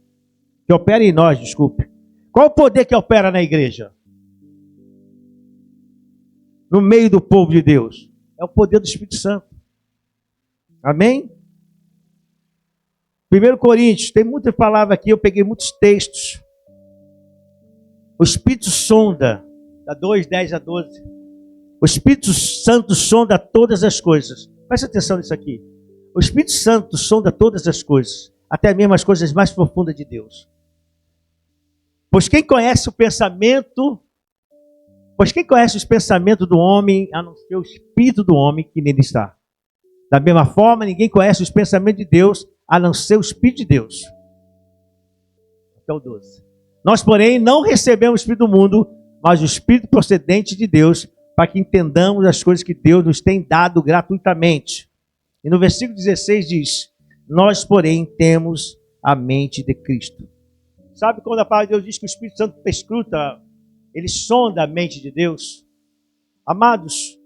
Que opera em nós, desculpe. Qual o poder que opera na igreja? No meio do povo de Deus. É o poder do Espírito Santo. Amém? 1 Coríntios, tem muita palavra aqui, eu peguei muitos textos. O Espírito sonda, da 2, 10 a 12. O Espírito Santo sonda todas as coisas. Presta atenção nisso aqui. O Espírito Santo sonda todas as coisas, até mesmo as coisas mais profundas de Deus. Pois quem conhece os pensamentos do homem, a não ser o Espírito do homem que nele está. Da mesma forma, ninguém conhece os pensamentos de Deus, a não ser o Espírito de Deus. Até o 12. Nós, porém, não recebemos o Espírito do mundo, mas o Espírito procedente de Deus, para que entendamos as coisas que Deus nos tem dado gratuitamente. E no versículo 16 diz, nós, porém, temos a mente de Cristo. Sabe quando a palavra de Deus diz que o Espírito Santo perscruta, ele sonda a mente de Deus? Amados,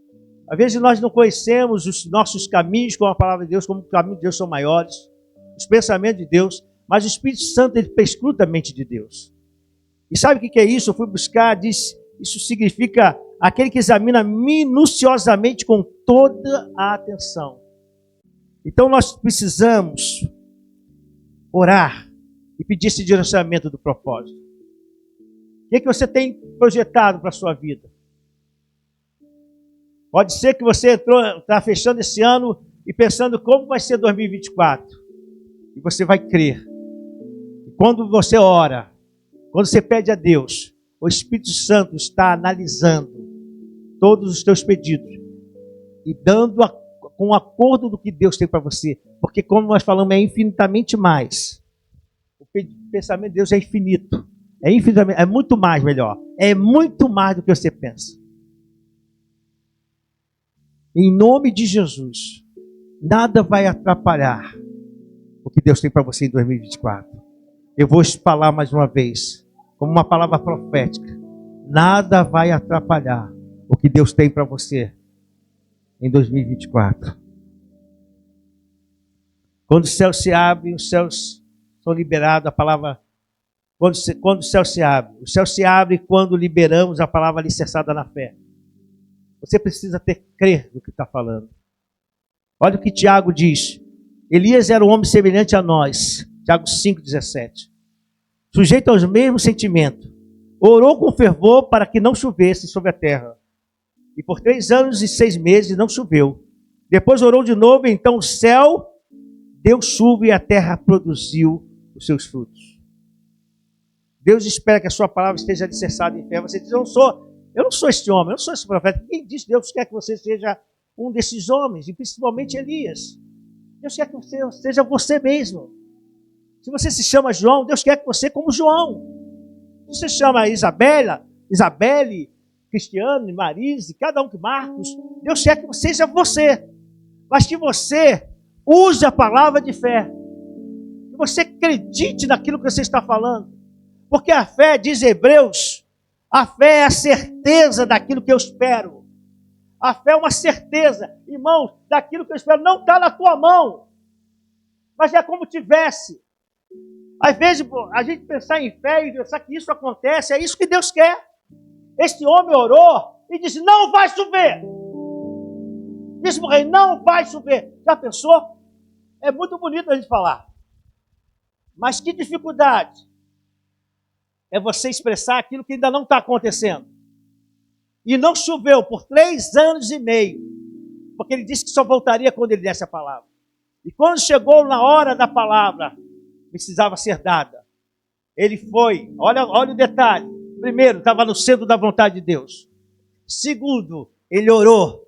às vezes nós não conhecemos os nossos caminhos com a palavra de Deus, como os caminhos de Deus são maiores, os pensamentos de Deus, mas o Espírito Santo, ele perscruta a mente de Deus. E sabe o que é isso? Eu fui buscar, diz, isso significa aquele que examina minuciosamente com toda a atenção. Então nós precisamos orar e pedir esse direcionamento do propósito. O que você tem projetado para a sua vida? Pode ser que você está fechando esse ano e pensando como vai ser 2024. E você vai crer. E quando você ora, quando você pede a Deus, o Espírito Santo está analisando todos os teus pedidos e dando com o acordo do que Deus tem para você. Porque como nós falamos, é infinitamente mais. O pensamento de Deus é infinito. É infinitamente, é muito mais, melhor. É muito mais do que você pensa. Em nome de Jesus, nada vai atrapalhar o que Deus tem para você em 2024. Eu vou falar mais uma vez, como uma palavra profética. Nada vai atrapalhar o que Deus tem para você em 2024. Quando o céu se abre, os céus são liberados, a palavra... Quando o céu se abre quando liberamos a palavra alicerçada na fé. Você precisa crer no que está falando. Olha o que Tiago diz. Elias era um homem semelhante a nós. Tiago 5,17. Sujeito aos mesmos sentimentos. Orou com fervor para que não chovesse sobre a terra. E por 3 anos e 6 meses não choveu. Depois orou de novo, e então o céu deu chuva e a terra produziu os seus frutos. Deus espera que a sua palavra esteja alicerçada em fé. Você diz, eu não sou este homem, eu não sou esse profeta. Quem diz Deus quer que você seja um desses homens, e principalmente Elias. Deus quer que você seja você mesmo. Se você se chama João, Deus quer que você como João. Se você chama Isabelle, Cristiane, Marise, cada um que Marcos, Deus quer que você seja você. Mas que você use a palavra de fé. Que você acredite naquilo que você está falando. Porque a fé, diz Hebreus, a fé é a certeza daquilo que eu espero. A fé é uma certeza, irmãos, daquilo que eu espero. Não está na tua mão, mas é como tivesse. Às vezes, a gente pensar em fé e pensar que isso acontece, é isso que Deus quer. Este homem orou e disse, não vai chover. Disse o rei, não vai chover. Já pensou? É muito bonito a gente falar. Mas que dificuldade é você expressar aquilo que ainda não está acontecendo. E não choveu por 3 anos e meio, porque ele disse que só voltaria quando ele desse a palavra. E quando chegou na hora da palavra, precisava ser dada. Ele foi, olha o detalhe. Primeiro, estava no centro da vontade de Deus. Segundo, ele orou.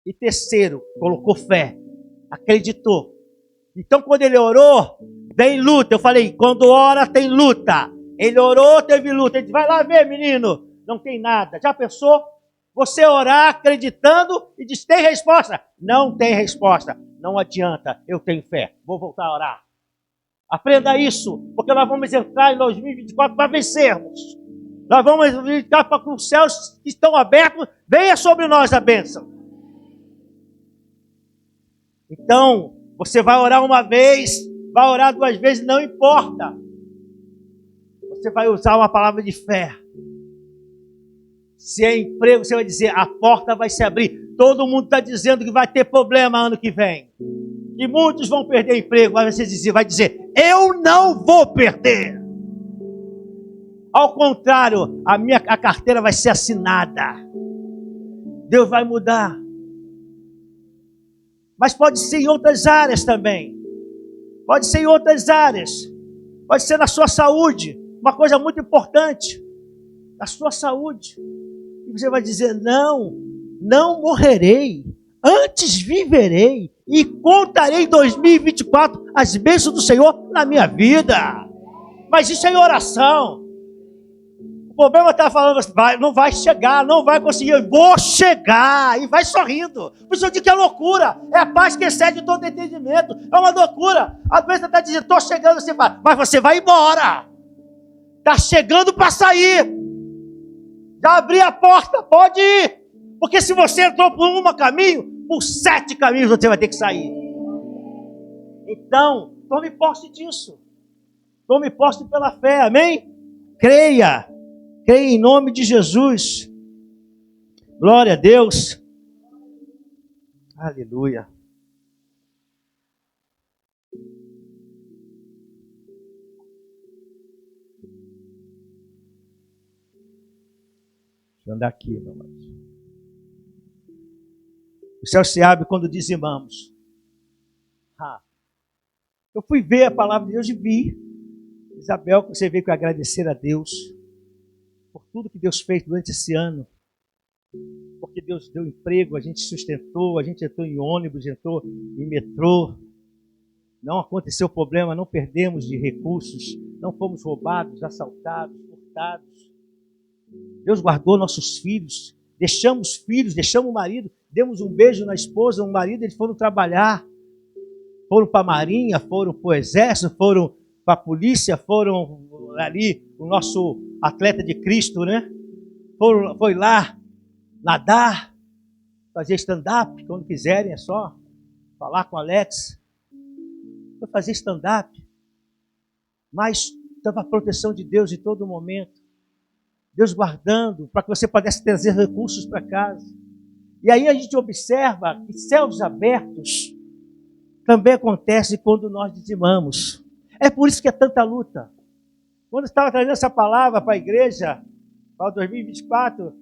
E terceiro, colocou fé, acreditou. Então, quando ele orou, vem luta. Eu falei, quando ora, tem luta. Ele orou, teve luta. Ele disse, vai lá ver, menino. Não tem nada. Já pensou? Você orar acreditando e diz, tem resposta? Não tem resposta. Não adianta, eu tenho fé. Vou voltar a orar. Aprenda isso, porque nós vamos entrar em 2024 para vencermos. Nós vamos entrar para que os céus que estão abertos, venha sobre nós a bênção. Então, você vai orar uma vez, vai orar 2 vezes, não importa. Você vai usar uma palavra de fé. Se é emprego, você vai dizer, a porta vai se abrir. Todo mundo está dizendo que vai ter problema ano que vem. E muitos vão perder emprego, mas você vai dizer, eu não vou perder. Ao contrário, a carteira vai ser assinada. Deus vai mudar. Mas pode ser em outras áreas também. Pode ser em outras áreas. Pode ser na sua saúde. Uma coisa muito importante. Na sua saúde. E você vai dizer, não morrerei. Antes viverei e contarei em 2024 as bênçãos do Senhor na minha vida. Mas isso é em oração. O problema está falando, não vai chegar, não vai conseguir. Eu vou chegar. E vai sorrindo. Por isso eu digo que é loucura. É a paz que excede todo entendimento. É uma loucura. Às vezes você está dizendo, estou chegando, você vai, mas você vai embora. Está chegando para sair. Já abri a porta, pode ir. Porque se você entrou por um caminho, por 7 caminhos você vai ter que sair. Então, tome posse disso. Tome posse pela fé, amém? Creia. Creia em nome de Jesus. Glória a Deus. Aleluia. Deixa eu andar aqui, meu irmão. O céu se abre quando dizimamos. Eu fui ver a palavra de Deus e vi. Isabel, você veio com agradecer a Deus por tudo que Deus fez durante esse ano. Porque Deus deu emprego, a gente sustentou, a gente entrou em ônibus, entrou em metrô. Não aconteceu problema, não perdemos de recursos, não fomos roubados, assaltados, furtados. Deus guardou nossos filhos, deixamos o marido, demos um beijo na esposa, o marido, eles foram trabalhar. Foram para a marinha, foram para o exército, foram para a polícia, foram ali, o nosso atleta de Cristo, né? Foi lá nadar, fazer stand-up, quando quiserem, é só falar com o Alex. Foi fazer stand-up, mas estava a proteção de Deus em todo momento. Deus guardando, para que você pudesse trazer recursos para casa. E aí a gente observa que céus abertos também acontece quando nós dizimamos. É por isso que é tanta luta. Quando eu estava trazendo essa palavra para a igreja, para 2024,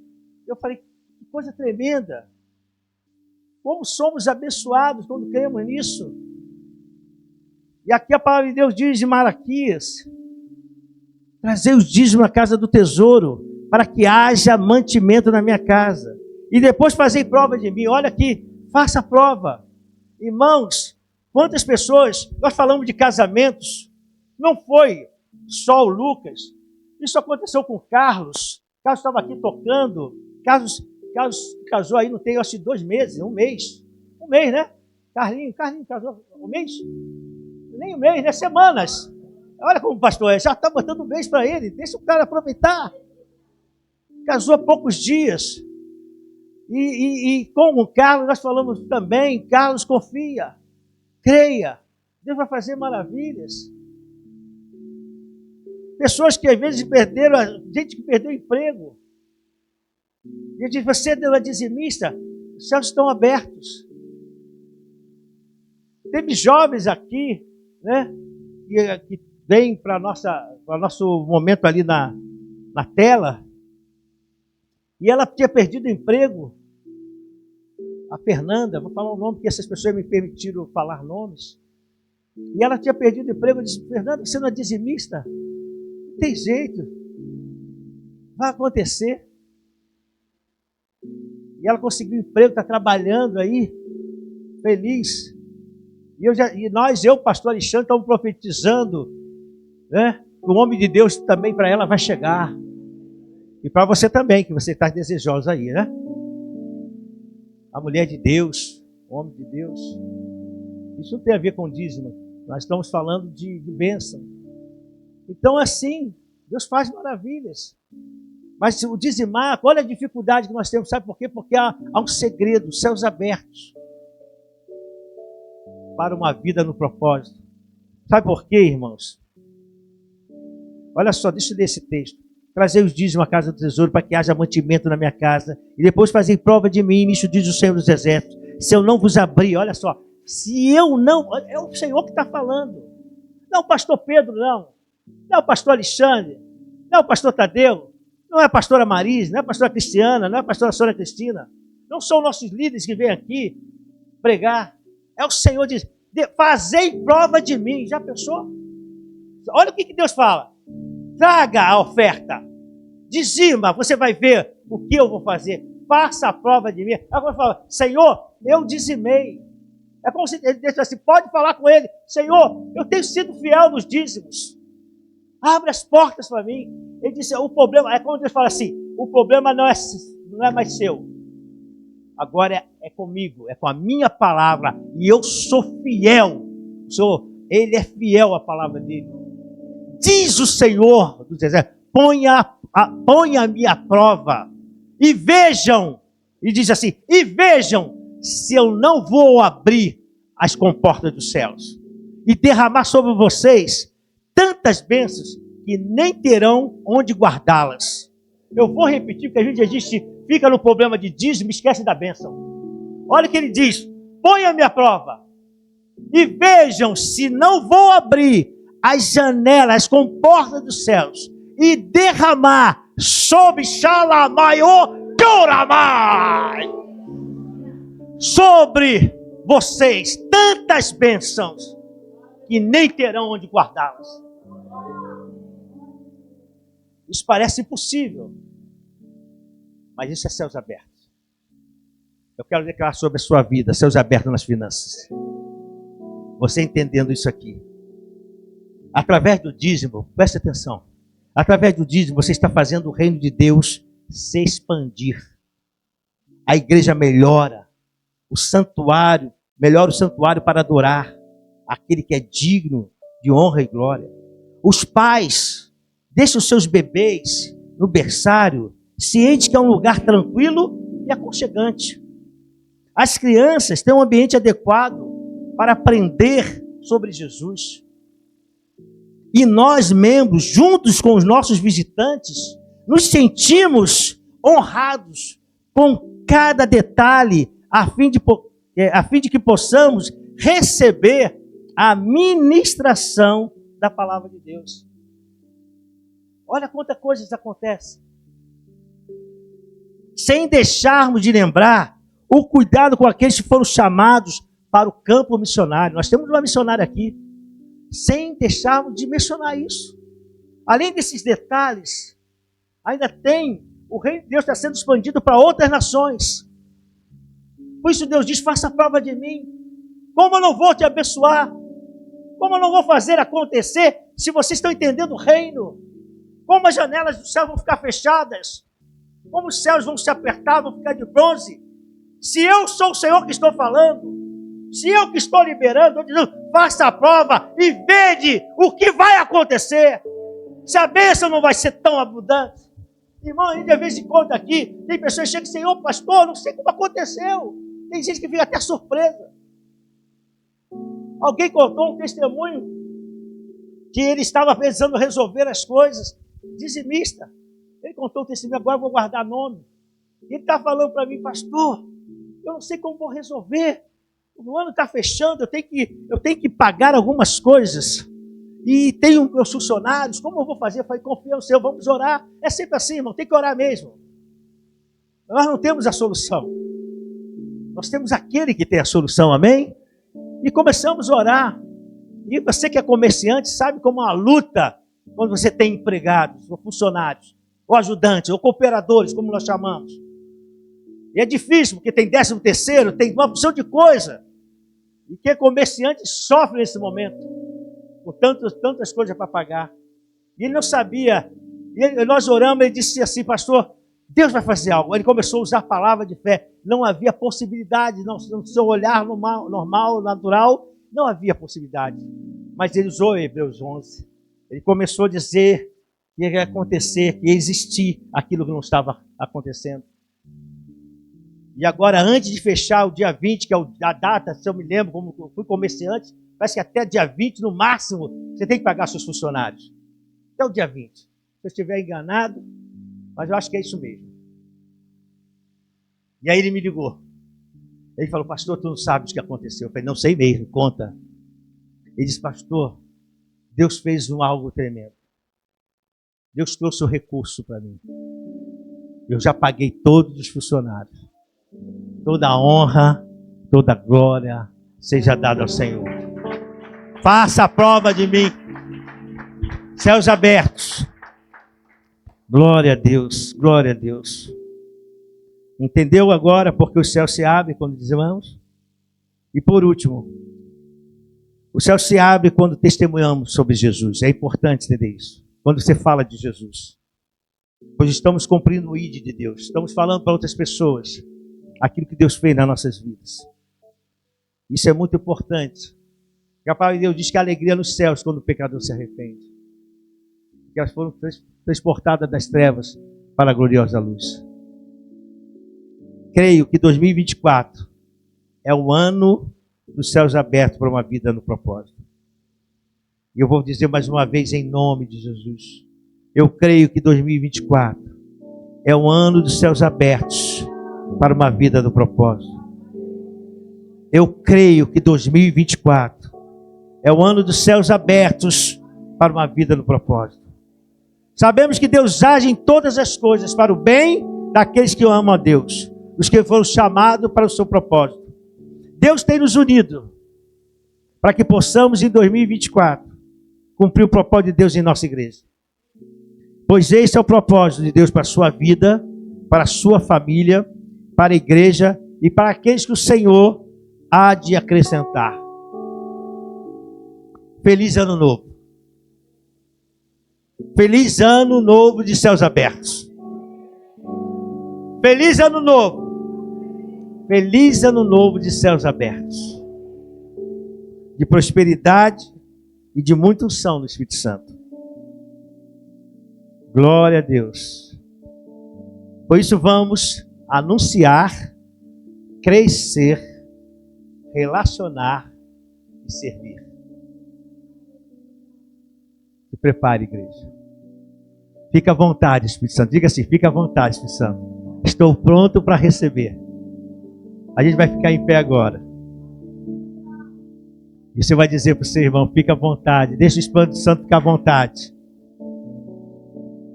eu falei, que coisa tremenda. Como somos abençoados quando cremos nisso. E aqui a palavra de Deus diz em Malaquias, trazer os dízimos à casa do tesouro, para que haja mantimento na minha casa. E depois fazei prova de mim. Olha aqui, faça a prova. Irmãos, quantas pessoas, nós falamos de casamentos, não foi só o Lucas, isso aconteceu com o Carlos. Carlos estava aqui tocando, Carlos casou aí, não tem, acho que 2 meses, um mês, né? Carlinho casou um mês? Nem um mês, né? Semanas. Olha como o pastor é, já está botando um mês para ele, deixa o cara aproveitar. Casou há poucos dias. E com o Carlos, nós falamos também, Carlos, confia, creia, Deus vai fazer maravilhas. Pessoas que às vezes perderam, gente que perdeu o emprego. E eu disse, você é dizimista, os céus estão abertos. Teve jovens aqui, né, que vem para o nosso momento ali na tela, e ela tinha perdido o emprego. A Fernanda, vou falar o nome, porque essas pessoas me permitiram falar nomes. E ela tinha perdido o emprego. Eu disse, Fernanda, você não é dizimista? Não tem jeito. Vai acontecer. E ela conseguiu emprego, está trabalhando aí, feliz. Eu, pastor Alexandre, estamos profetizando, né? O homem de Deus também para ela vai chegar. E para você também, que você está desejoso aí, né? A mulher de Deus, o homem de Deus. Isso não tem a ver com dízimo. Nós estamos falando de bênção. Então, assim, Deus faz maravilhas. Mas o dizimar, olha a dificuldade que nós temos, sabe por quê? Porque há um segredo, céus abertos para uma vida no propósito. Sabe por quê, irmãos? Olha só, deixa eu ler esse texto. Trazer os dízimos à casa do tesouro para que haja mantimento na minha casa. E depois fazer prova de mim, nisso diz o Senhor dos Exércitos. Se eu não vos abrir, olha só. Se eu não... É o Senhor que está falando. Não o pastor Pedro, não. Não é o pastor Alexandre. Não é o pastor Tadeu. Não é a pastora Marise. Não é a pastora Cristiana. Não é a pastora Sônia Cristina. Não são nossos líderes que vêm aqui pregar. É o Senhor que diz, fazei prova de mim. Já pensou? Olha o que Deus fala. Traga a oferta. Dizima, você vai ver o que eu vou fazer. Faça a prova de mim. Agora fala, Senhor, eu dizimei. É como se ele disse assim, pode falar com ele. Senhor, eu tenho sido fiel nos dízimos. Abre as portas para mim. Ele disse, o problema, é quando ele fala assim, o problema não é mais seu. Agora é comigo, é com a minha palavra. E eu sou fiel. O Senhor, ele é fiel à palavra dele. Diz o Senhor dos Exércitos, ponha-me à prova, e vejam, e diz assim, e vejam se eu não vou abrir as comportas dos céus, e derramar sobre vocês tantas bênçãos, que nem terão onde guardá-las. Eu vou repetir, porque a gente existe, fica no problema de dízimo, esquece da bênção. Olha o que ele diz, ponha-me à prova, e vejam se não vou abrir as janelas, as comportas dos céus, e derramar sobre Xalamaiô Toramai, sobre vocês tantas bênçãos, que nem terão onde guardá-las. Isso parece impossível, mas isso é céus abertos. Eu quero declarar sobre a sua vida, céus abertos nas finanças. Você entendendo isso aqui. Através do dízimo, preste atenção, através do dízimo você está fazendo o reino de Deus se expandir. A igreja melhora o santuário para adorar aquele que é digno de honra e glória. Os pais deixam os seus bebês no berçário, cientes que é um lugar tranquilo e aconchegante. As crianças têm um ambiente adequado para aprender sobre Jesus. E nós, membros, juntos com os nossos visitantes, nos sentimos honrados, com cada detalhe, a fim de que possamos receber a ministração da palavra de Deus. Olha quantas coisas acontecem. Sem deixarmos de lembrar o cuidado com aqueles que foram chamados para o campo missionário. Nós temos uma missionária aqui. Sem deixarmos de mencionar isso. Além desses detalhes, ainda tem o reino de Deus está sendo expandido para outras nações. Por isso Deus diz, faça prova de mim. Como eu não vou te abençoar? Como eu não vou fazer acontecer se vocês estão entendendo o reino? Como as janelas do céu vão ficar fechadas? Como os céus vão se apertar, vão ficar de bronze? Se eu sou o Senhor que estou falando, se eu que estou liberando, estou dizendo, faça a prova e vede o que vai acontecer. Se a bênção não vai ser tão abundante. Irmão, de vez em quando aqui, tem pessoas que chegam e dizem, Senhor, pastor, não sei como aconteceu. Tem gente que fica até surpresa. Alguém contou um testemunho que ele estava precisando resolver as coisas. Dizimista. Ele contou um testemunho, agora eu vou guardar nome. Ele está falando para mim, pastor, eu não sei como vou resolver. O ano está fechando, eu tenho que pagar algumas coisas. E tenho meus funcionários, como eu vou fazer? Eu falei, confia no Senhor, vamos orar. É sempre assim, irmão, tem que orar mesmo. Nós não temos a solução. Nós temos aquele que tem a solução, amém? E começamos a orar. E você que é comerciante sabe como é uma luta quando você tem empregados, ou funcionários, ou ajudantes, ou cooperadores, como nós chamamos. E é difícil, porque tem 13º, tem uma opção de coisa. E que comerciante sofre nesse momento, com tantas coisas para pagar. E ele não sabia. E nós oramos, ele disse assim, pastor, Deus vai fazer algo. Ele começou a usar a palavra de fé. Não havia possibilidade, no seu olhar normal, natural, não havia possibilidade. Mas ele usou Hebreus 11. Ele começou a dizer que ia acontecer, que ia existir aquilo que não estava acontecendo. E agora, antes de fechar o dia 20, que é a data, se eu me lembro, como eu fui comerciante, parece que até dia 20, no máximo, você tem que pagar seus funcionários. Até o dia 20. Se eu estiver enganado, mas eu acho que é isso mesmo. E aí ele me ligou. Ele falou, pastor, tu não sabes o que aconteceu. Eu falei, não sei mesmo, conta. Ele disse, pastor, Deus fez algo tremendo. Deus trouxe o recurso para mim. Eu já paguei todos os funcionários. Toda a honra, toda a glória seja dada ao Senhor. Faça a prova de mim. Céus abertos. Glória a Deus, glória a Deus. Entendeu agora porque o céu se abre quando dizemos? E por último, o céu se abre quando testemunhamos sobre Jesus. É importante entender isso. Quando você fala de Jesus. Pois estamos cumprindo o ID de Deus. Estamos falando para outras pessoas aquilo que Deus fez nas nossas vidas. Isso é muito importante. Porque a palavra de Deus diz que a alegria nos céus quando o pecador se arrepende. Que elas foram transportadas das trevas para a gloriosa luz. Creio que 2024 é o ano dos céus abertos para uma vida no propósito. E eu vou dizer mais uma vez em nome de Jesus. Eu creio que 2024 é o ano dos céus abertos para uma vida no propósito. Eu creio que 2024 é o ano dos céus abertos para uma vida no propósito. Sabemos que Deus age em todas as coisas para o bem daqueles que amam a Deus, os que foram chamados para o seu propósito. Deus tem nos unido para que possamos em 2024 cumprir o propósito de Deus em nossa igreja. Pois esse é o propósito de Deus para a sua vida, para a sua família, para a igreja e para aqueles que o Senhor há de acrescentar. Feliz ano novo. Feliz ano novo de céus abertos. Feliz ano novo. Feliz ano novo de céus abertos. De prosperidade e de muita unção no Espírito Santo. Glória a Deus. Por isso vamos anunciar, crescer, relacionar e servir. Se prepare, igreja. Fica à vontade, Espírito Santo. Diga assim, fica à vontade, Espírito Santo. Estou pronto para receber. A gente vai ficar em pé agora. E você vai dizer para o seu irmão, fica à vontade, deixa o Espírito Santo ficar à vontade.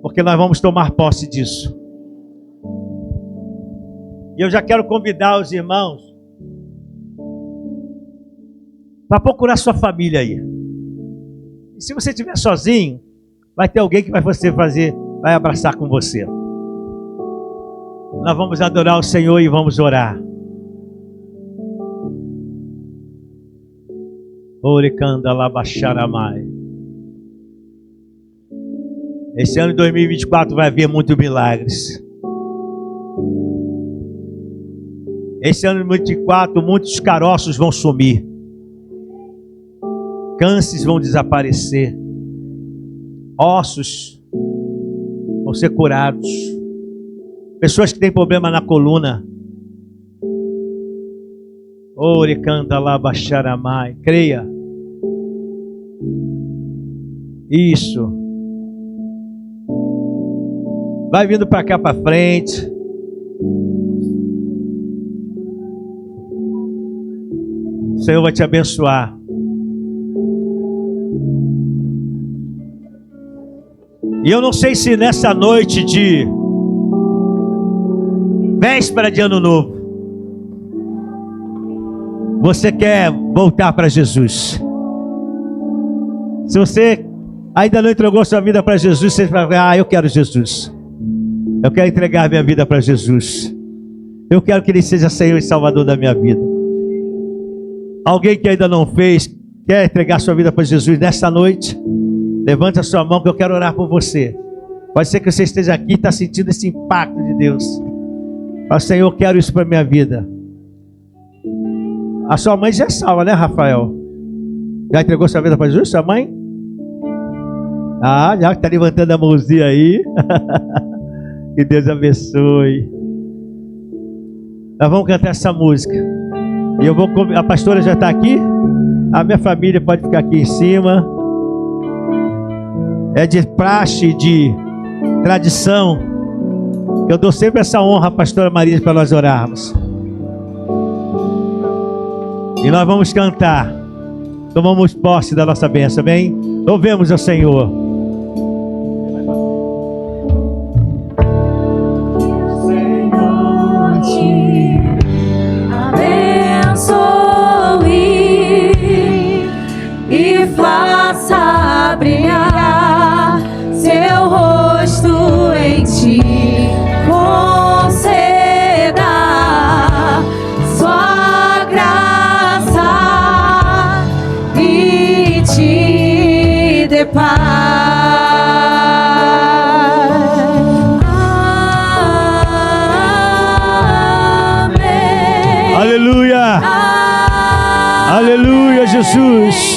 Porque nós vamos tomar posse disso. E eu já quero convidar os irmãos para procurar sua família aí. E se você estiver sozinho, vai ter alguém que vai abraçar com você. Nós vamos adorar o Senhor e vamos orar. Oricanda Labaxaramai. Esse ano de 2024 vai haver muitos milagres. Esse ano de 2024 muitos caroços vão sumir. Cânceres vão desaparecer. Ossos vão ser curados. Pessoas que têm problema na coluna. Oricanda Labaxaramai. Creia. Isso. Vai vindo para cá para frente. O Senhor vai te abençoar. E eu não sei se nessa noite de véspera de ano novo, você quer voltar para Jesus. Se você ainda não entregou sua vida para Jesus, você vai falar, eu quero Jesus. Eu quero entregar minha vida para Jesus. Eu quero que Ele seja Senhor e Salvador da minha vida. Alguém que ainda não fez, quer entregar sua vida para Jesus nessa noite? Levante a sua mão que eu quero orar por você. Pode ser que você esteja aqui e está sentindo esse impacto de Deus. Fala, Senhor, eu quero isso para minha vida. A sua mãe já é salva, né, Rafael? Já entregou sua vida para Jesus, sua mãe? Ah, já está levantando a mãozinha aí. Que Deus abençoe. Nós vamos cantar essa música. E eu vou, a pastora já está aqui. A minha família pode ficar aqui em cima. É de praxe, de tradição. Eu dou sempre essa honra à pastora Maria para nós orarmos. E nós vamos cantar. Tomamos posse da nossa bênção, amém? Louvemos ao Senhor. Faça brilhar seu rosto em ti, conceda sua graça e te dê paz. Amém. Aleluia. Aleluia, Jesus.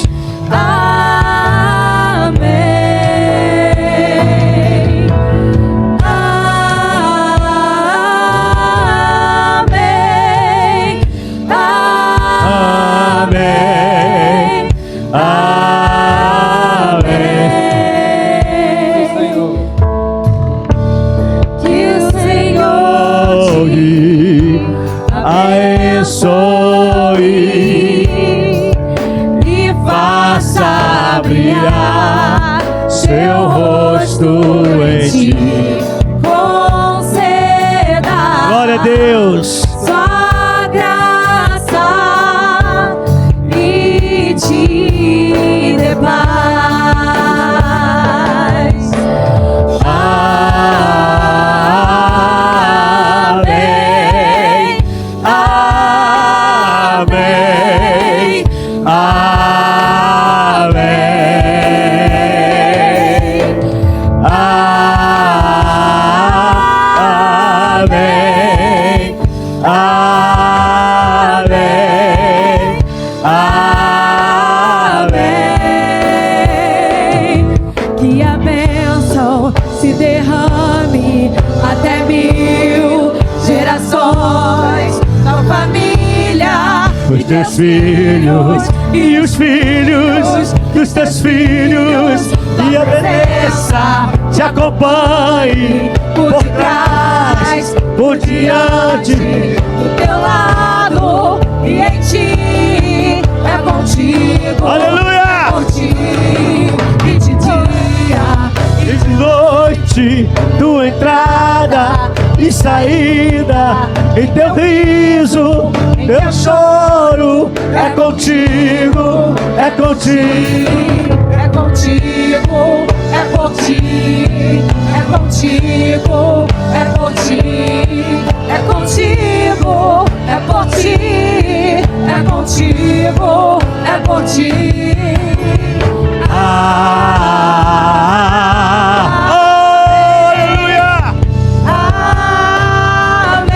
Seu rosto em ti, conceda. Glória a Deus. Sua graça e te dê paz. Amém. Amém. Que a bênção se derrame até 1000 gerações na família, os teus filhos e os filhos dos teus filhos, e a beleza te acompanhe por trás, por diante, do teu lado e em ti. É contigo, aleluia! é contigo, e de dia E de noite, tua entrada e saída, em teu riso, teu choro, é contigo, é contigo. é contigo, é por ti, é contigo, é por ti, é contigo, é por ti, é contigo, é por ti. Aleluia!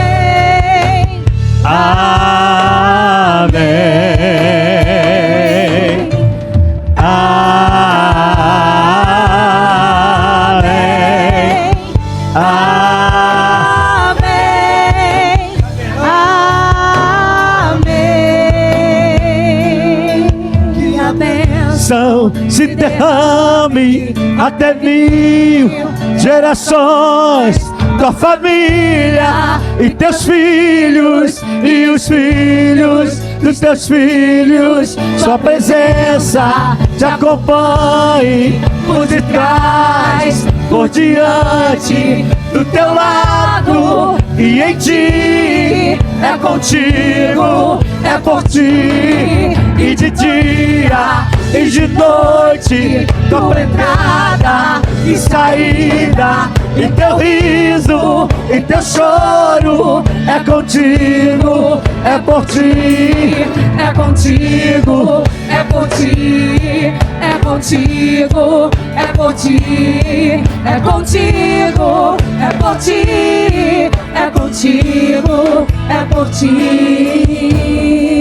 Amém. Amém. Amém. Amém. Que a bênção Se derrame até 1000 gerações, tua família e teus filhos e os filhos dos teus filhos, sua presença te acompanhe por detrás, por diante, do teu lado e em ti. É contigo, é por ti, e de dia e de noite, tua entrada e saída, e teu riso e teu choro, é contigo, é por ti, é contigo, é por ti, é contigo, é por ti, é contigo, é por ti, é contigo, é por ti.